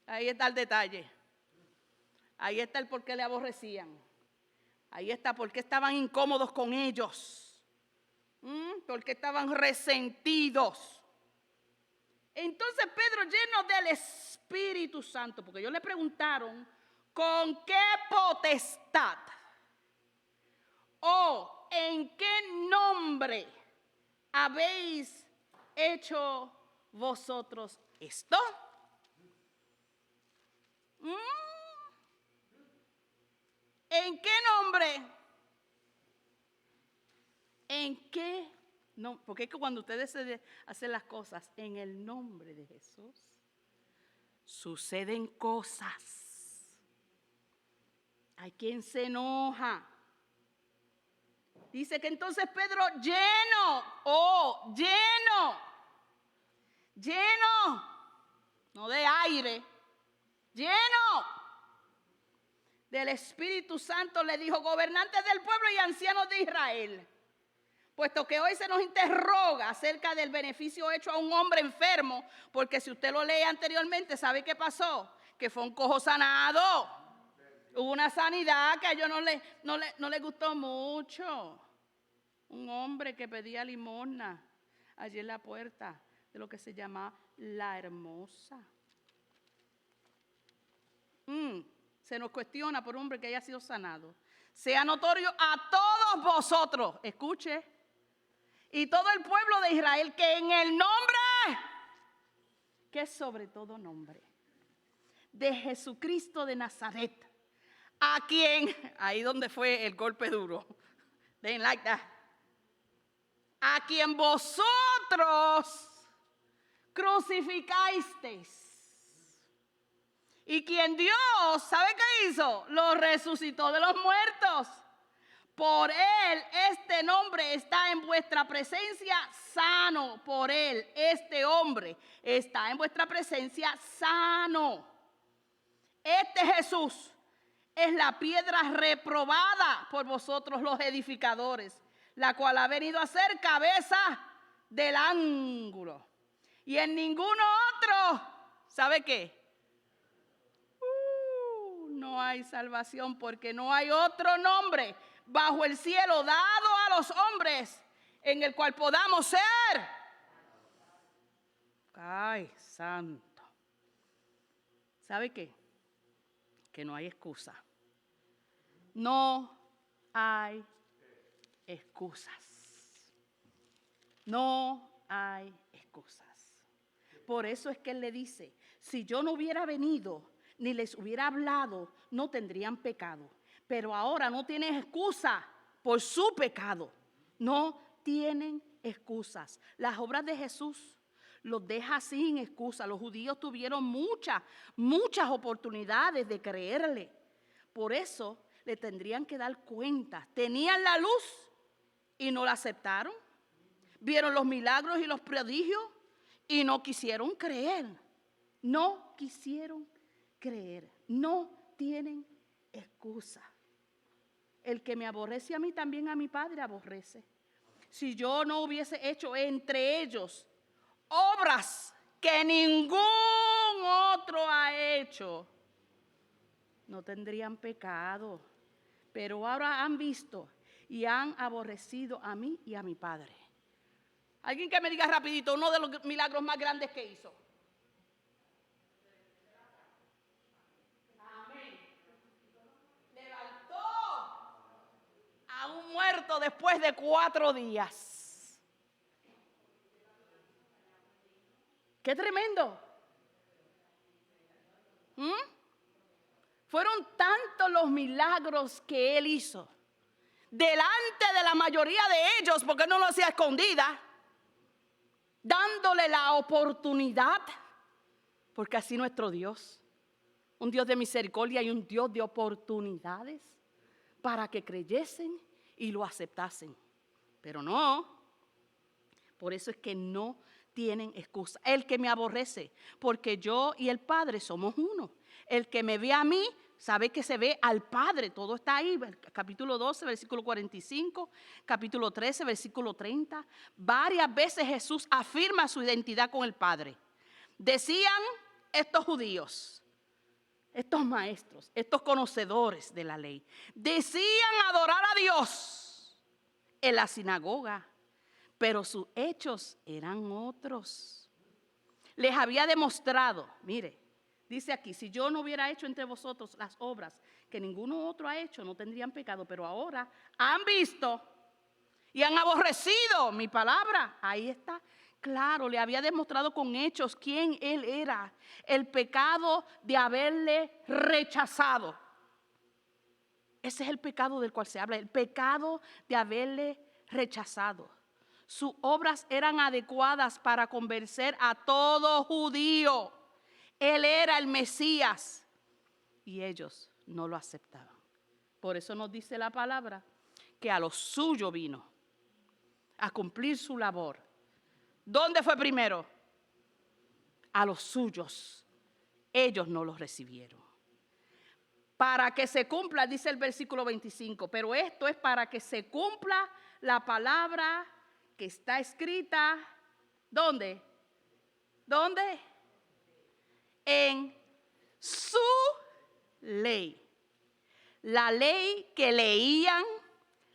Ahí está el detalle. Ahí está el por qué le aborrecían. Ahí está por qué estaban incómodos con ellos. Por qué estaban resentidos. Entonces Pedro, lleno del Espíritu Santo, porque ellos le preguntaron, ¿con qué potestad o en qué nombre habéis hecho vosotros esto? ¿En qué nombre? ¿En qué? No, porque es que cuando ustedes hacen las cosas en el nombre de Jesús, suceden cosas. Hay quien se enoja. Dice que entonces Pedro lleno, no de aire, lleno del Espíritu Santo le dijo, gobernantes del pueblo y ancianos de Israel, puesto que hoy se nos interroga acerca del beneficio hecho a un hombre enfermo, porque si usted lo lee anteriormente, ¿sabe qué pasó? Que fue un cojo sanado. Hubo una sanidad que a ellos no le gustó mucho. Un hombre que pedía limosna allí en la puerta de lo que se llama La Hermosa. Se nos cuestiona por un hombre que haya sido sanado. sea notorio a todos vosotros, escuche, y todo el pueblo de Israel, que en el nombre, que es sobre todo nombre, de Jesucristo de Nazaret, a quien, ahí donde fue el golpe duro, they didn't like that, a quien vosotros crucificasteis, y quien Dios, ¿sabe qué hizo? Lo resucitó de los muertos. Por él, este nombre está en vuestra presencia sano. Por él, este hombre está en vuestra presencia sano. Este Jesús es la piedra reprobada por vosotros los edificadores, la cual ha venido a ser cabeza del ángulo. Y en ninguno otro, ¿sabe qué? No hay salvación, porque no hay otro nombre bajo el cielo dado a los hombres en el cual podamos ser. Ay, santo. ¿Sabe qué? Que no hay excusa. No hay excusas. No hay excusas. Por eso es que él le dice, si yo no hubiera venido ni les hubiera hablado, no tendrían pecado. Pero ahora no tienen excusa por su pecado. No tienen excusas. Las obras de Jesús los deja sin excusa. Los judíos tuvieron muchas oportunidades de creerle. Por eso le tendrían que dar cuenta. Tenían la luz y no la aceptaron. Vieron los milagros y los prodigios y no quisieron creer. No quisieron creer. No tienen excusa. El que me aborrece a mí, también a mi Padre aborrece. Si yo no hubiese hecho entre ellos obras que ningún otro ha hecho, no tendrían pecado. Pero ahora han visto y han aborrecido a mí y a mi Padre. Alguien que me diga rapidito uno de los milagros más grandes que hizo. A un muerto después de 4 días. ¡Qué tremendo! Fueron tantos los milagros que él hizo. Delante de la mayoría de ellos, porque no lo hacía escondida, dándole la oportunidad, porque así nuestro Dios, un Dios de misericordia y un Dios de oportunidades, para que creyesen y lo aceptasen. Pero no, por eso es que no tienen excusa. El que me aborrece, porque yo y el Padre somos uno. El que me ve a mí, sabe que se ve al Padre. Todo está ahí, capítulo 12, versículo 45, capítulo 13, versículo 30. Varias veces Jesús afirma su identidad con el Padre. Decían estos judíos, estos maestros, estos conocedores de la ley, decían adorar a Dios en la sinagoga, pero sus hechos eran otros. Les había demostrado, mire, dice aquí, si yo no hubiera hecho entre vosotros las obras que ninguno otro ha hecho, no tendrían pecado, pero ahora han visto y han aborrecido mi palabra. Ahí está. Claro, le había demostrado con hechos quién él era, el pecado de haberle rechazado. Ese es el pecado del cual se habla, el pecado de haberle rechazado. Sus obras eran adecuadas para convencer a todo judío. Él era el Mesías y ellos no lo aceptaban. Por eso nos dice la palabra que a lo suyo vino, a cumplir su labor. ¿Dónde fue primero? A los suyos. Ellos no los recibieron. Para que se cumpla, dice el versículo 25, pero esto es para que se cumpla la palabra que está escrita. ¿Dónde? ¿Dónde? En su ley. La ley que leían,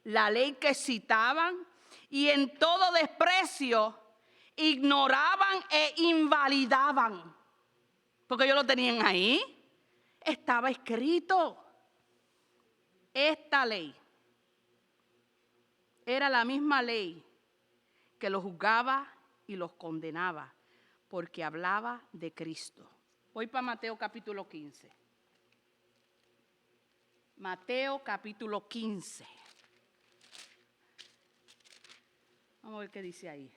la ley que citaban y en todo desprecio ignoraban e invalidaban, porque ellos lo tenían ahí, estaba escrito esta ley era la misma ley que los juzgaba y los condenaba, porque hablaba de Cristo. Voy para Mateo capítulo 15. Mateo capítulo 15. Vamos a ver qué dice ahí.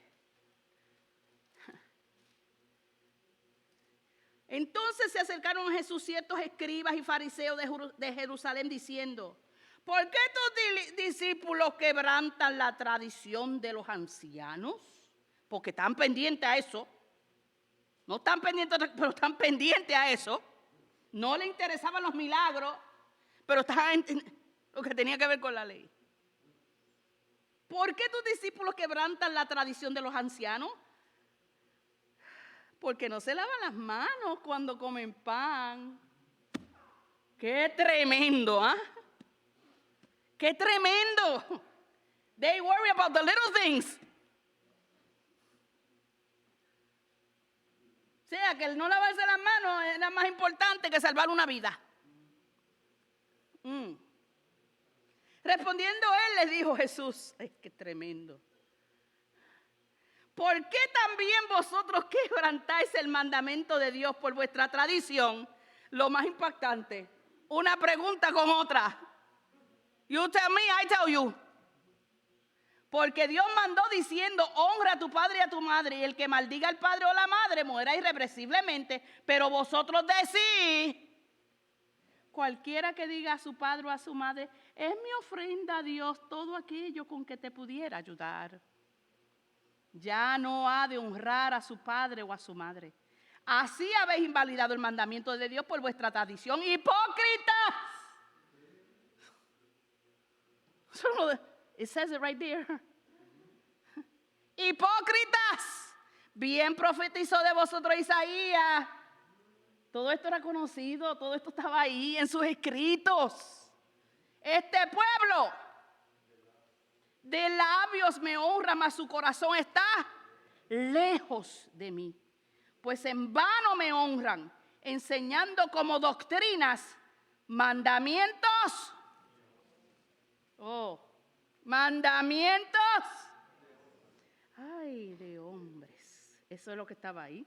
Entonces se acercaron a Jesús ciertos escribas y fariseos de Jerusalén diciendo: ¿por qué tus discípulos quebrantan la tradición de los ancianos? Porque están pendientes a eso. No están pendientes, pero están pendientes a eso. No le interesaban los milagros, pero estaban en lo que tenía que ver con la ley. ¿Por qué tus discípulos quebrantan la tradición de los ancianos? Porque no se lavan las manos cuando comen pan. ¡Qué tremendo! ¿Ah? ¡Qué tremendo! They worry about the little things. O sea, que el no lavarse las manos era más importante que salvar una vida. Respondiendo él, les dijo Jesús: ¡ay, qué tremendo! ¿Por qué también vosotros quebrantáis el mandamiento de Dios por vuestra tradición? Lo más impactante, una pregunta con otra. You tell me, I tell you. Porque Dios mandó diciendo: honra a tu padre y a tu madre, y el que maldiga al padre o la madre morirá irrepresiblemente. Pero vosotros decís: cualquiera que diga a su padre o a su madre, es mi ofrenda a Dios todo aquello con que te pudiera ayudar, ya no ha de honrar a su padre o a su madre. Así habéis invalidado el mandamiento de Dios por vuestra tradición. ¡Hipócritas! It says it right there. Hipócritas, bien profetizó de vosotros Isaías. Todo esto era conocido, todo esto estaba ahí en sus escritos. Este pueblo de labios me honra, mas su corazón está lejos de mí. Pues en vano me honran, enseñando como doctrinas mandamientos. Mandamientos. Ay, de hombres. Eso es lo que estaba ahí.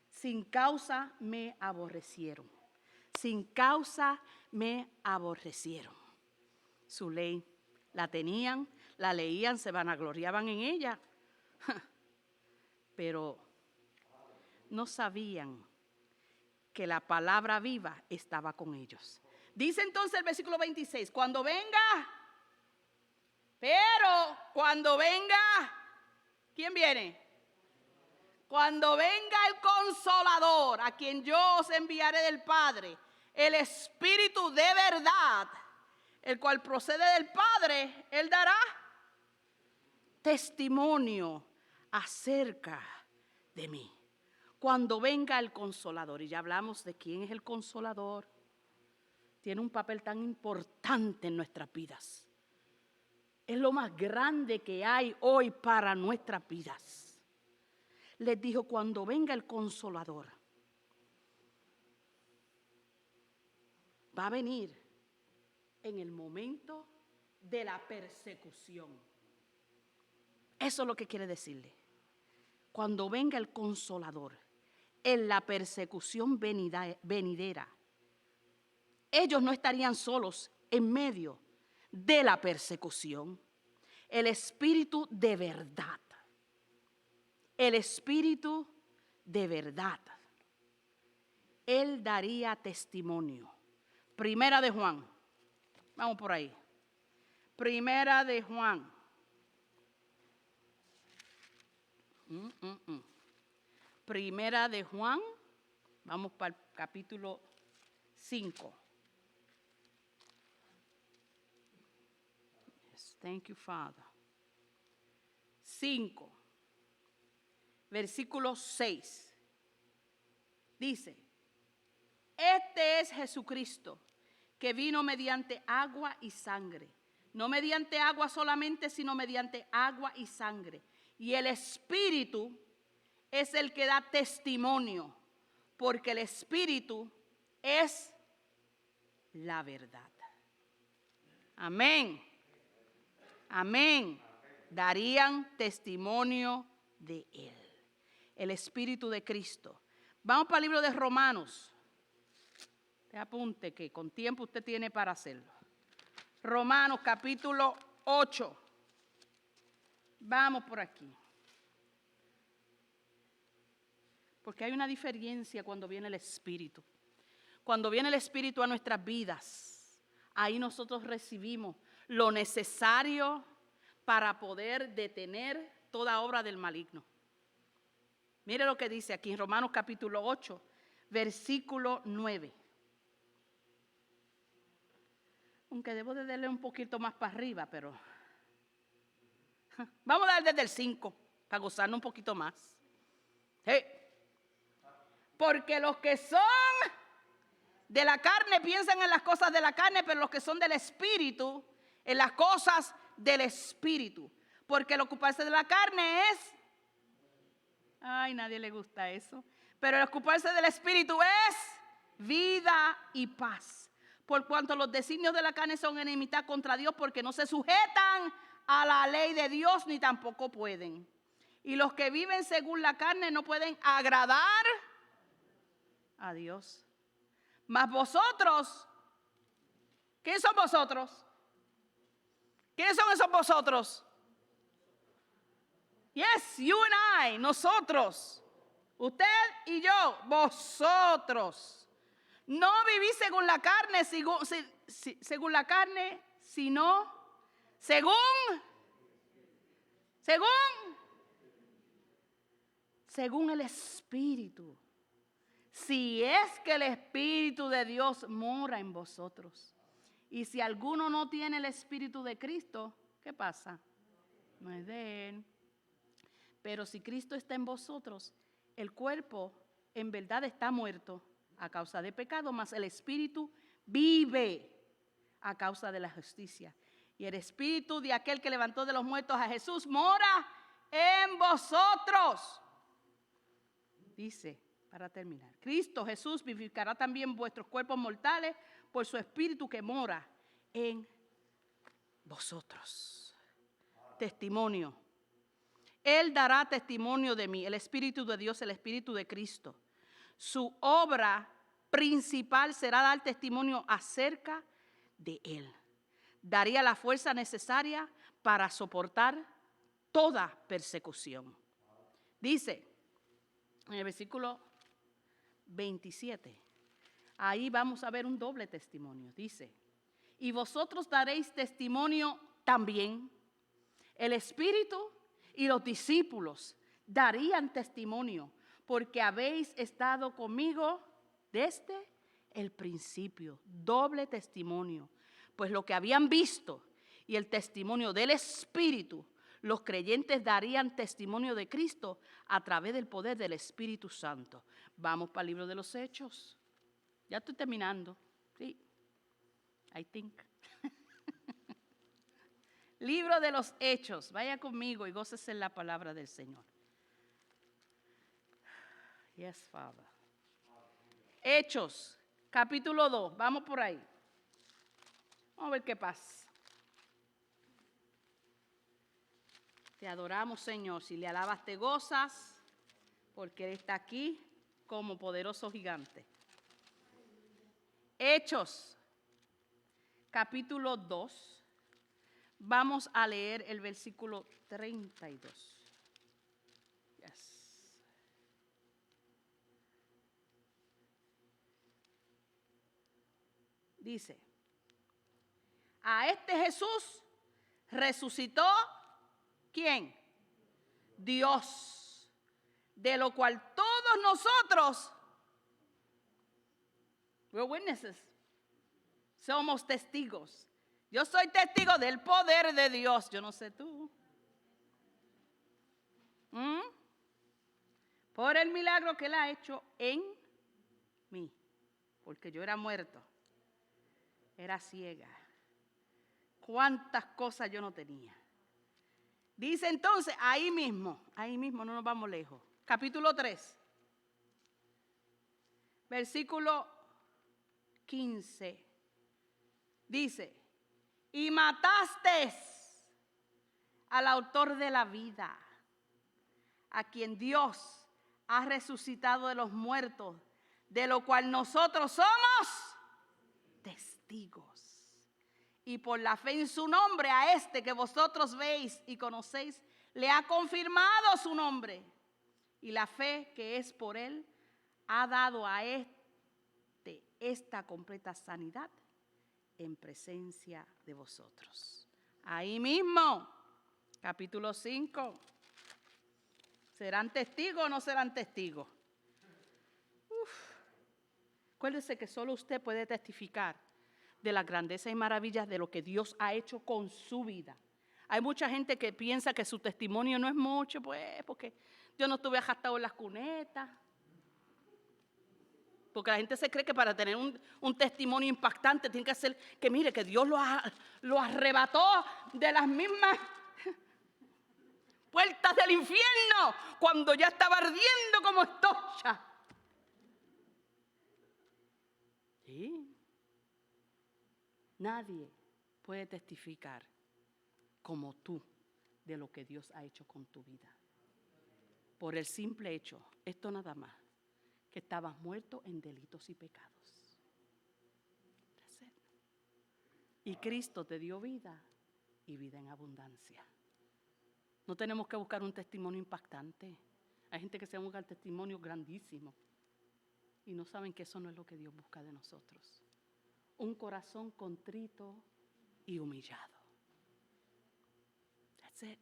Sin causa me aborrecieron. Sin causa me aborrecieron. Su ley la tenían, la leían, se vanagloriaban en ella. Pero no sabían que la palabra viva estaba con ellos. Dice entonces el versículo 26, cuando venga, ¿quién viene? Cuando venga el Consolador, a quien yo os enviaré del Padre, el Espíritu de verdad, el cual procede del Padre, Él dará testimonio acerca de mí. Cuando venga el Consolador, y ya hablamos de quién es el Consolador, tiene un papel tan importante en nuestras vidas. Es lo más grande que hay hoy para nuestras vidas. Les dijo: cuando venga el Consolador, va a venir en el momento de la persecución. Eso es lo que quiere decirle. Cuando venga el Consolador, en la persecución venidera, ellos no estarían solos en medio de la persecución. El Espíritu de verdad. El Espíritu de verdad. Él daría testimonio. Primera de Juan. Vamos por ahí. Primera de Juan. Primera de Juan. Vamos para el capítulo 5. Yes, thank you, Father. 5. Versículo 6. Dice: este es Jesucristo, que vino mediante agua y sangre. No mediante agua solamente, sino mediante agua y sangre. Y el Espíritu es el que da testimonio, porque el Espíritu es la verdad. Amén. Amén. Darían testimonio de Él. El Espíritu de Cristo. Vamos para el libro de Romanos. Te apunte que con tiempo usted tiene para hacerlo. Romanos capítulo 8. Vamos por aquí. Porque hay una diferencia cuando viene el Espíritu. Cuando viene el Espíritu a nuestras vidas, ahí nosotros recibimos lo necesario para poder detener toda obra del maligno. Mire lo que dice aquí en Romanos capítulo 8, versículo 9. Aunque debo de darle un poquito más para arriba, pero vamos a dar desde el 5 para gozarnos un poquito más. Hey. Porque los que son de la carne piensan en las cosas de la carne, pero los que son del Espíritu, en las cosas del Espíritu. Porque el ocuparse de la carne es... Ay, nadie le gusta eso. Pero el ocuparse del Espíritu es vida y paz. Por cuanto los designios de la carne son enemistad contra Dios, porque no se sujetan a la ley de Dios, ni tampoco pueden. Y los que viven según la carne no pueden agradar a Dios. Mas vosotros, ¿quiénes son vosotros? ¿Quiénes son esos vosotros? Yes, you and I, nosotros. Usted y yo, vosotros. No vivís según la carne, según la carne, sino según el Espíritu. Si es que el Espíritu de Dios mora en vosotros. Y si alguno no tiene el Espíritu de Cristo, ¿qué pasa? No es de Él. Pero si Cristo está en vosotros, el cuerpo en verdad está muerto a causa de pecado, mas el Espíritu vive a causa de la justicia. Y el Espíritu de aquel que levantó de los muertos a Jesús mora en vosotros. Dice, para terminar, Cristo Jesús vivificará también vuestros cuerpos mortales por su Espíritu que mora en vosotros. Testimonio. Él dará testimonio de mí, el Espíritu de Dios, el Espíritu de Cristo. Su obra principal será dar testimonio acerca de Él. Daría la fuerza necesaria para soportar toda persecución. Dice en el versículo 27, ahí vamos a ver un doble testimonio. Dice, y vosotros daréis testimonio también. El Espíritu y los discípulos darían testimonio, porque habéis estado conmigo desde el principio. Doble testimonio. Pues lo que habían visto y el testimonio del Espíritu, los creyentes darían testimonio de Cristo a través del poder del Espíritu Santo. Vamos para el libro de los Hechos. Ya estoy terminando. Sí, I think. Libro de los Hechos. Vaya conmigo y gócese en la palabra del Señor. Yes, Father. Hechos, capítulo 2. Vamos por ahí. Vamos a ver qué pasa. Te adoramos, Señor. Si le alabas, te gozas, porque Él está aquí como poderoso gigante. Hechos, capítulo 2. Vamos a leer el versículo 32. Yes. Dice, a este Jesús resucitó, ¿quién? Dios, de lo cual todos nosotros, we're witnesses, somos testigos. Yo soy testigo del poder de Dios. Yo no sé tú. Por el milagro que Él ha hecho en mí. Porque yo era muerto. Era ciega. Cuántas cosas yo no tenía. Dice entonces, ahí mismo, no nos vamos lejos. Capítulo 3. Versículo 15. Dice, y mataste al autor de la vida, a quien Dios ha resucitado de los muertos, de lo cual nosotros somos testigos. Y por la fe en su nombre, a este que vosotros veis y conocéis, le ha confirmado su nombre. Y la fe que es por él ha dado a esta completa sanidad en presencia de vosotros. Ahí mismo, capítulo 5. ¿Serán testigos o no serán testigos? Acuérdese que solo usted puede testificar de la grandeza y maravillas de lo que Dios ha hecho con su vida. Hay mucha gente que piensa que su testimonio no es mucho, pues, porque yo no estuve ajastado en las cunetas. Porque la gente se cree que para tener un testimonio impactante tiene que ser que mire, que Dios lo arrebató de las mismas puertas del infierno cuando ya estaba ardiendo como estocha. Sí. Nadie puede testificar como tú de lo que Dios ha hecho con tu vida. Por el simple hecho, esto nada más, que estabas muerto en delitos y pecados. Y Cristo te dio vida y vida en abundancia. No tenemos que buscar un testimonio impactante. Hay gente que se busca el testimonio grandísimo y no saben que eso no es lo que Dios busca de nosotros. Un corazón contrito y humillado. That's it.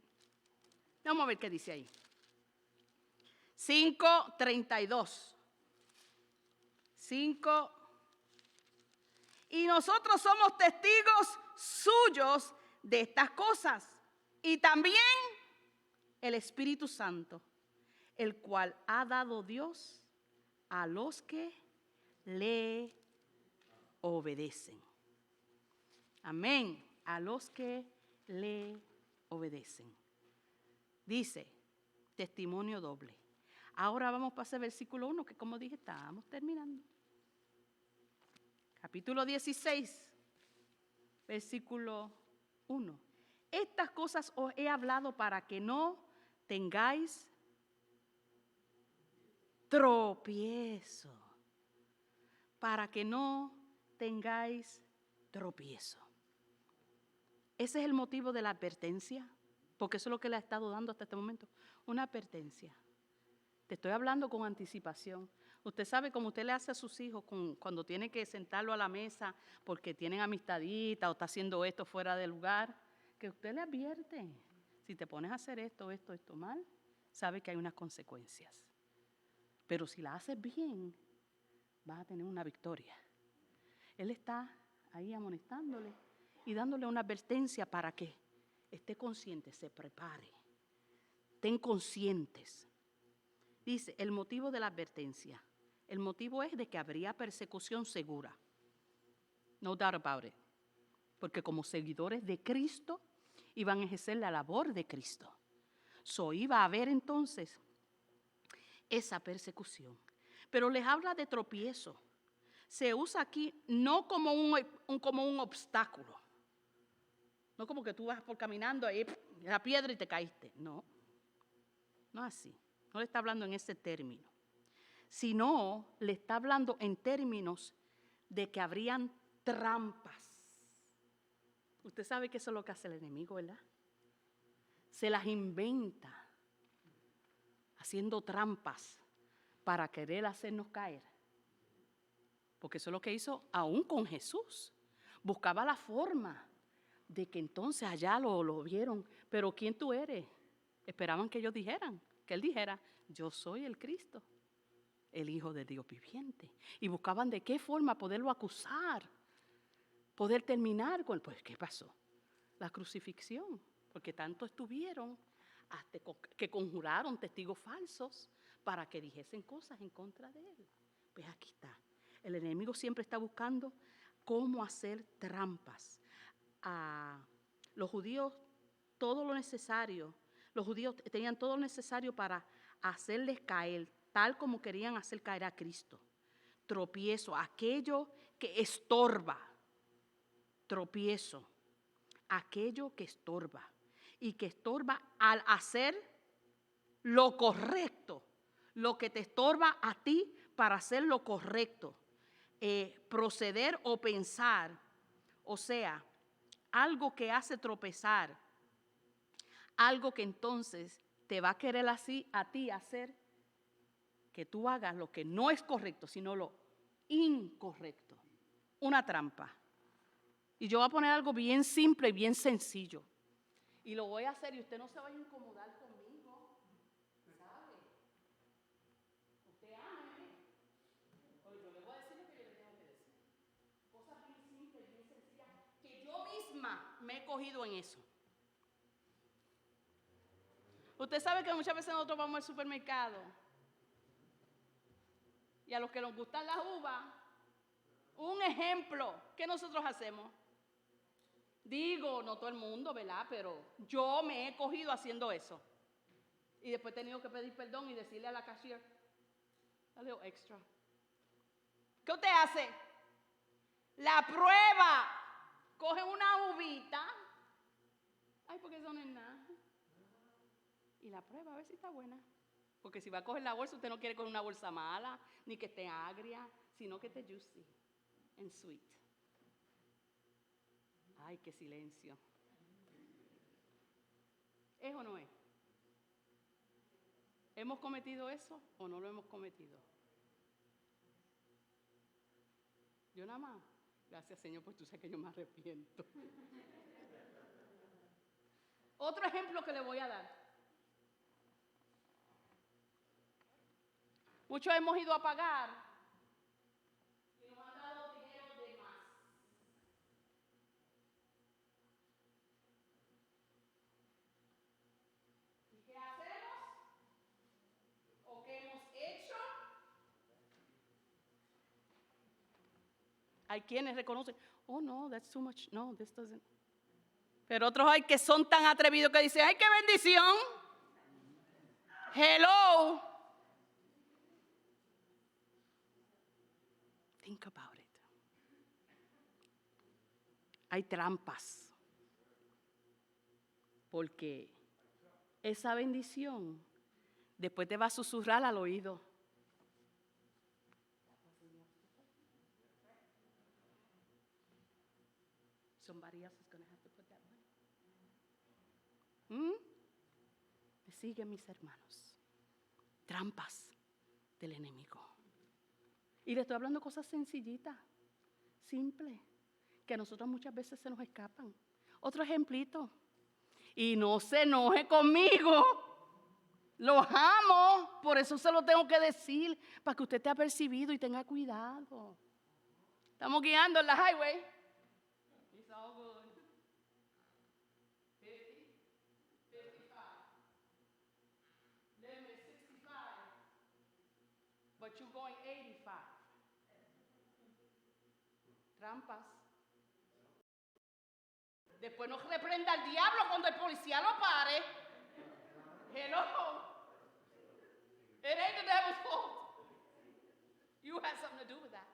Vamos a ver qué dice ahí. 5:32. 5. Y nosotros somos testigos suyos de estas cosas. Y también el Espíritu Santo, el cual ha dado Dios a los que le obedecen. Amén. A los que le obedecen. Dice, testimonio doble. Ahora vamos para ese versículo 1, que como dije, estábamos terminando. Capítulo 16, versículo 1. Estas cosas os he hablado para que no tengáis tropiezo. Para que no tengáis tropiezo. Ese es el motivo de la advertencia, porque eso es lo que le ha estado dando hasta este momento. Una advertencia. Te estoy hablando con anticipación. Usted sabe cómo usted le hace a sus hijos cuando tiene que sentarlo a la mesa porque tienen amistadita o está haciendo esto fuera de lugar, que usted le advierte. Si te pones a hacer esto mal, sabe que hay unas consecuencias. Pero si la haces bien, vas a tener una victoria. Él está ahí amonestándole y dándole una advertencia para que esté consciente, se prepare. Estén conscientes. Dice, el motivo de la advertencia. El motivo es de que habría persecución segura. No doubt about it. Porque como seguidores de Cristo, iban a ejercer la labor de Cristo. Iba a haber entonces esa persecución. Pero les habla de tropiezo. Se usa aquí no como un obstáculo. No como que tú vas por caminando ahí, la piedra y te caíste. No, no así. No le está hablando en ese término, sino le está hablando en términos de que habrían trampas. Usted sabe que eso es lo que hace el enemigo, ¿verdad? Se las inventa, haciendo trampas para querer hacernos caer. Porque eso es lo que hizo aún con Jesús. Buscaba la forma de que entonces allá lo vieron. Pero ¿quién tú eres? Esperaban que ellos dijeran. Que él dijera, yo soy el Cristo, el Hijo de Dios viviente. Y buscaban de qué forma poderlo acusar, poder terminar con, pues, ¿qué pasó? La crucifixión, porque tanto estuvieron hasta que conjuraron testigos falsos para que dijesen cosas en contra de él. Pues aquí está. El enemigo siempre está buscando cómo hacer trampas. A los judíos, todo lo necesario. Los judíos tenían todo lo necesario para hacerles caer, tal como querían hacer caer a Cristo. Tropiezo, aquello que estorba. Tropiezo. aquello que estorba. Y que estorba al hacer lo correcto. Lo que te estorba a ti para hacer lo correcto. Proceder o pensar. O sea, algo que hace tropezar. Algo que entonces te va a querer así a ti hacer que tú hagas lo que no es correcto, sino lo incorrecto. Una trampa. Y yo voy a poner algo bien simple y bien sencillo. Y lo voy a hacer y usted no se vaya a incomodar conmigo. ¿Sabe? Usted ámeme. Pero yo le voy a decir lo que yo le tengo que decir. Cosas bien simples, bien sencillas, que yo misma me he cogido en eso. Usted sabe que muchas veces nosotros vamos al supermercado y a los que nos gustan las uvas, un ejemplo, ¿qué nosotros hacemos? Digo, no todo el mundo, ¿verdad? Pero yo me he cogido haciendo eso. Y después he tenido que pedir perdón y decirle a la cashier, a little extra. ¿Qué usted hace? La prueba. Coge una uvita. Ay, porque eso no es nada. Y la prueba a ver si está buena. Porque si va a coger la bolsa, usted no quiere con una bolsa mala, ni que esté agria, sino que esté juicy and sweet. Ay, qué silencio. ¿Es o no es? ¿Hemos cometido eso o no lo hemos cometido? Yo nada más. Gracias, Señor, pues tú sabes que yo me arrepiento. Otro ejemplo que le voy a dar. Muchos hemos ido a pagar y nos han dado dinero de más. ¿Y qué hacemos? ¿O qué hemos hecho? Hay quienes reconocen, oh no, that's too much, no, this doesn't. Pero otros hay que son tan atrevidos que dicen, ¡ay, qué bendición! Hello. Think about it. Hay trampas. Porque esa bendición después te va a susurrar al oído. Somebody else is going to have to put that money. Me siguen, mis hermanos. Trampas del enemigo. Y le estoy hablando cosas sencillitas, simples, que a nosotros muchas veces se nos escapan. Otro ejemplito. Y no se enoje conmigo. Los amo, por eso se lo tengo que decir, para que usted esté apercibido y tenga cuidado. Estamos guiando en la highway. It's all good. 50, 55. Limit 65. But you're going 85. Trampas. Después no reprenda al diablo cuando el policía lo pare. Hello. It ain't the devil's fault. You had something to do with that.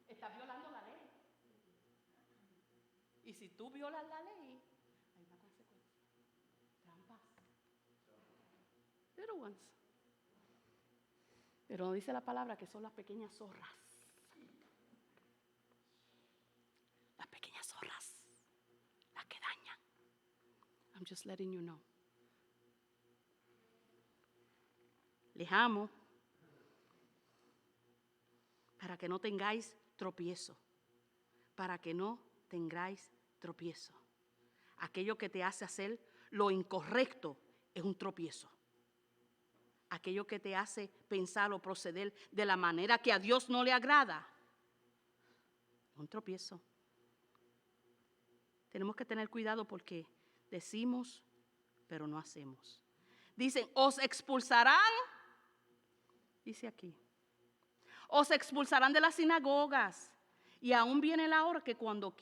Estás violando la ley. Y si tú violas la ley, hay una consecuencia. Trampas. Little ones. Pero no dice la palabra que son las pequeñas zorras. Las pequeñas zorras. Las que dañan. I'm just letting you know. Les amo para que no tengáis tropiezo. Para que no tengáis tropiezo. Aquello que te hace hacer lo incorrecto es un tropiezo. Aquello que te hace pensar o proceder de la manera que a Dios no le agrada, es un tropiezo. Tenemos que tener cuidado porque decimos, pero no hacemos. Dicen, os expulsarán, dice aquí, os expulsarán de las sinagogas. Y aún viene la hora que cuando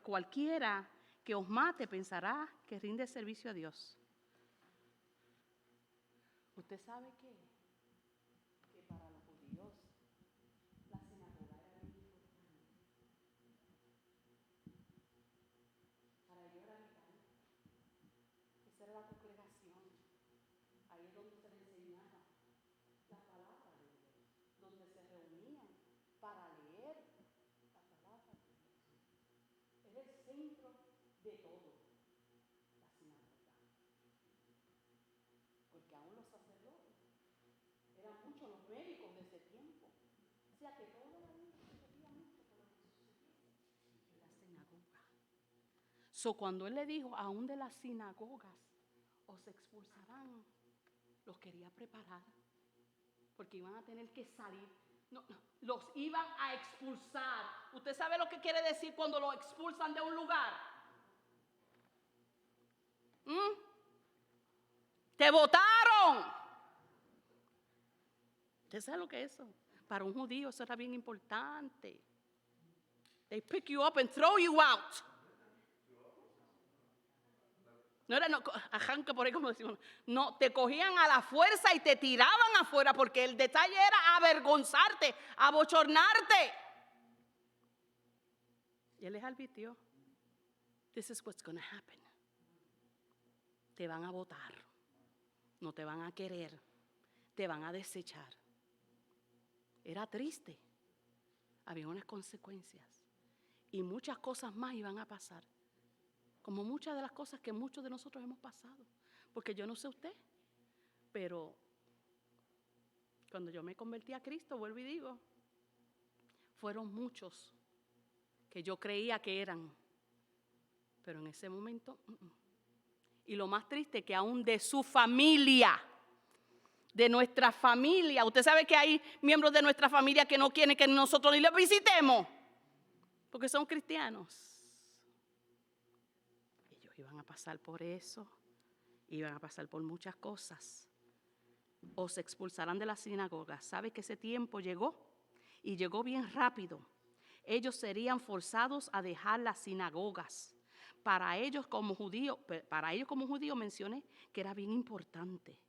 cualquiera que os mate pensará que rinde servicio a Dios. ¿Usted sabe qué? Que para los judíos la sinagoga era bien importante. centro de todo, la sinagoga. Porque aún los sacerdotes eran muchos los médicos de ese tiempo. O sea que toda la vida se pedía mucho por lo que sucediese en la sinagoga. So, cuando él le dijo, aún de las sinagogas os expulsarán, los quería preparar, porque iban a tener que salir. No, los iban a expulsar. ¿Usted sabe lo que quiere decir cuando los expulsan de un lugar? ¡Te botaron! ¿Usted sabe lo que es eso? Para un judío eso era bien importante. They pick you up and throw you out. No era, no, arranca por ahí como decimos. No, te cogían a la fuerza y te tiraban afuera, porque el detalle era avergonzarte, abochornarte. Y él les advirtió, this is what's going to happen. Te van a botar, no te van a querer, te van a desechar. Era triste, había unas consecuencias y muchas cosas más iban a pasar. Como muchas de las cosas que muchos de nosotros hemos pasado. Porque yo no sé usted, pero cuando yo me convertí a Cristo, vuelvo y digo, fueron muchos que yo creía que eran. Pero en ese momento, Y lo más triste es que aún de su familia, de nuestra familia, usted sabe que hay miembros de nuestra familia que no quieren que nosotros ni los visitemos, porque son cristianos. Iban a pasar por eso, iban a pasar por muchas cosas. O se expulsarán de la sinagoga. ¿Sabe que ese tiempo llegó? Y llegó bien rápido. Ellos serían forzados a dejar las sinagogas. Para ellos como judíos mencioné que era bien importante.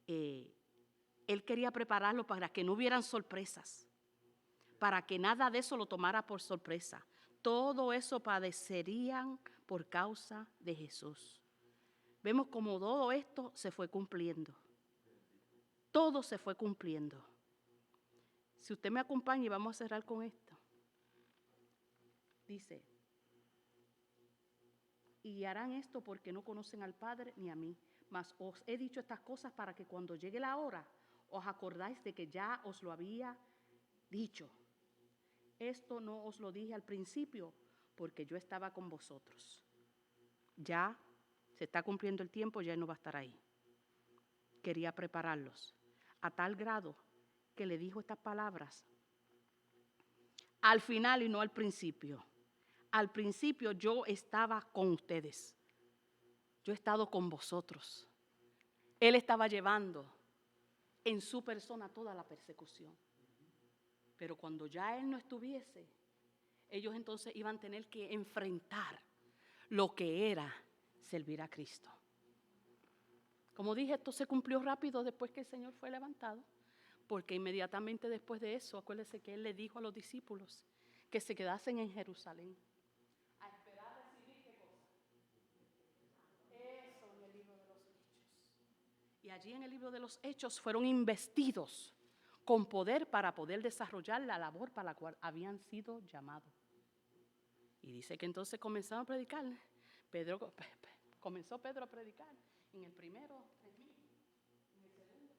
Él quería prepararlo para que no hubieran sorpresas, para que nada de eso lo tomara por sorpresa. Todo eso padecerían por causa de Jesús. Vemos como todo esto se fue cumpliendo. Todo se fue cumpliendo. Si usted me acompaña y vamos a cerrar con esto. Dice, y harán esto porque no conocen al Padre ni a mí. Mas os he dicho estas cosas para que cuando llegue la hora os acordáis de que ya os lo había dicho. Esto no os lo dije al principio porque yo estaba con vosotros. Ya se está cumpliendo el tiempo, ya no va a estar ahí. Quería prepararlos a tal grado que le dijo estas palabras al final y no al principio. Al principio yo estaba con ustedes. Yo he estado con vosotros. Él estaba llevando en su persona toda la persecución. Pero cuando ya él no estuviese, ellos entonces iban a tener que enfrentar lo que era servir a Cristo. Como dije, esto se cumplió rápido después que el Señor fue levantado, porque inmediatamente después de eso, acuérdense que Él le dijo a los discípulos que se quedasen en Jerusalén a esperar recibir ¿qué cosa? Eso en el libro de los Hechos. Y allí en el libro de los Hechos fueron investidos con poder para poder desarrollar la labor para la cual habían sido llamados. Y dice que entonces comenzaron a predicar. Comenzó Pedro a predicar. En el primero, 3,000. En el segundo,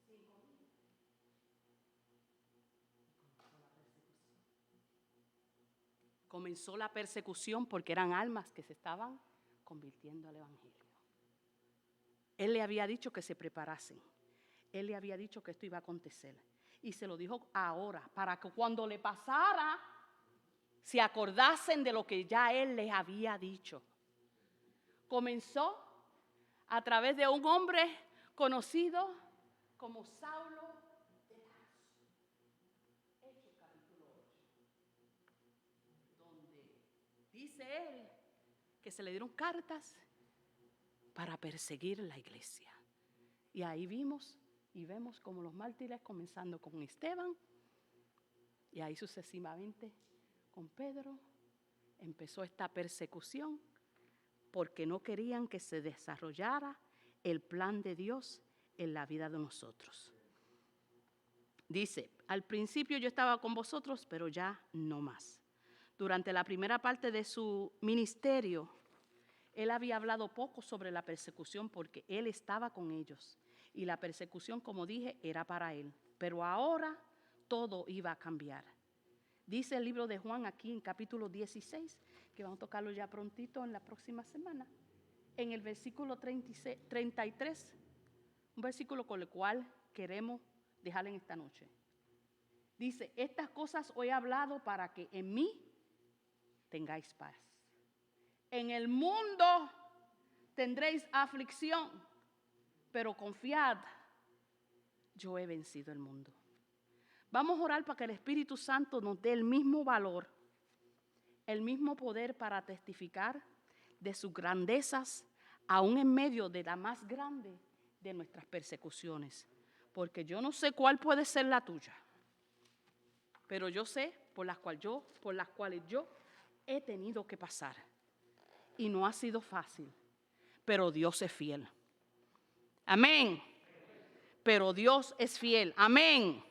5,000. Comenzó la persecución porque eran almas que se estaban convirtiendo al Evangelio. Él le había dicho que se preparasen. Él le había dicho que esto iba a acontecer. Y se lo dijo ahora, para que cuando le pasara, se acordasen de lo que ya Él les había dicho. Comenzó a través de un hombre conocido como Saulo de Tarso. Hechos capítulo 8. Donde dice él que se le dieron cartas para perseguir la iglesia. Y ahí vimos y vemos como los mártires, comenzando con Esteban y ahí sucesivamente con Pedro, empezó esta persecución porque no querían que se desarrollara el plan de Dios en la vida de nosotros. Dice, al principio yo estaba con vosotros, pero ya no más. durante la primera parte de su ministerio, él había hablado poco sobre la persecución porque él estaba con ellos. Y la persecución, como dije, era para él. Pero ahora todo iba a cambiar. Dice el libro de Juan aquí en capítulo 16, que vamos a tocarlo ya prontito en la próxima semana, en el versículo 33, un versículo con el cual queremos dejar en esta noche. Dice, estas cosas os he hablado para que en mí tengáis paz. En el mundo tendréis aflicción, pero confiad, yo he vencido el mundo. Vamos a orar para que el Espíritu Santo nos dé el mismo valor, el mismo poder para testificar de sus grandezas, aún en medio de la más grande de nuestras persecuciones. Porque yo no sé cuál puede ser la tuya, pero yo sé por las cuales yo he tenido que pasar. Y no ha sido fácil, pero Dios es fiel. Amén. Pero Dios es fiel. Amén.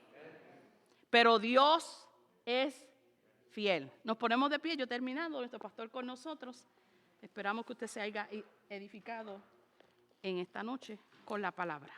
Pero Dios es fiel. Nos ponemos de pie, yo he terminado, nuestro pastor con nosotros. Esperamos que usted se haya edificado en esta noche con la palabra.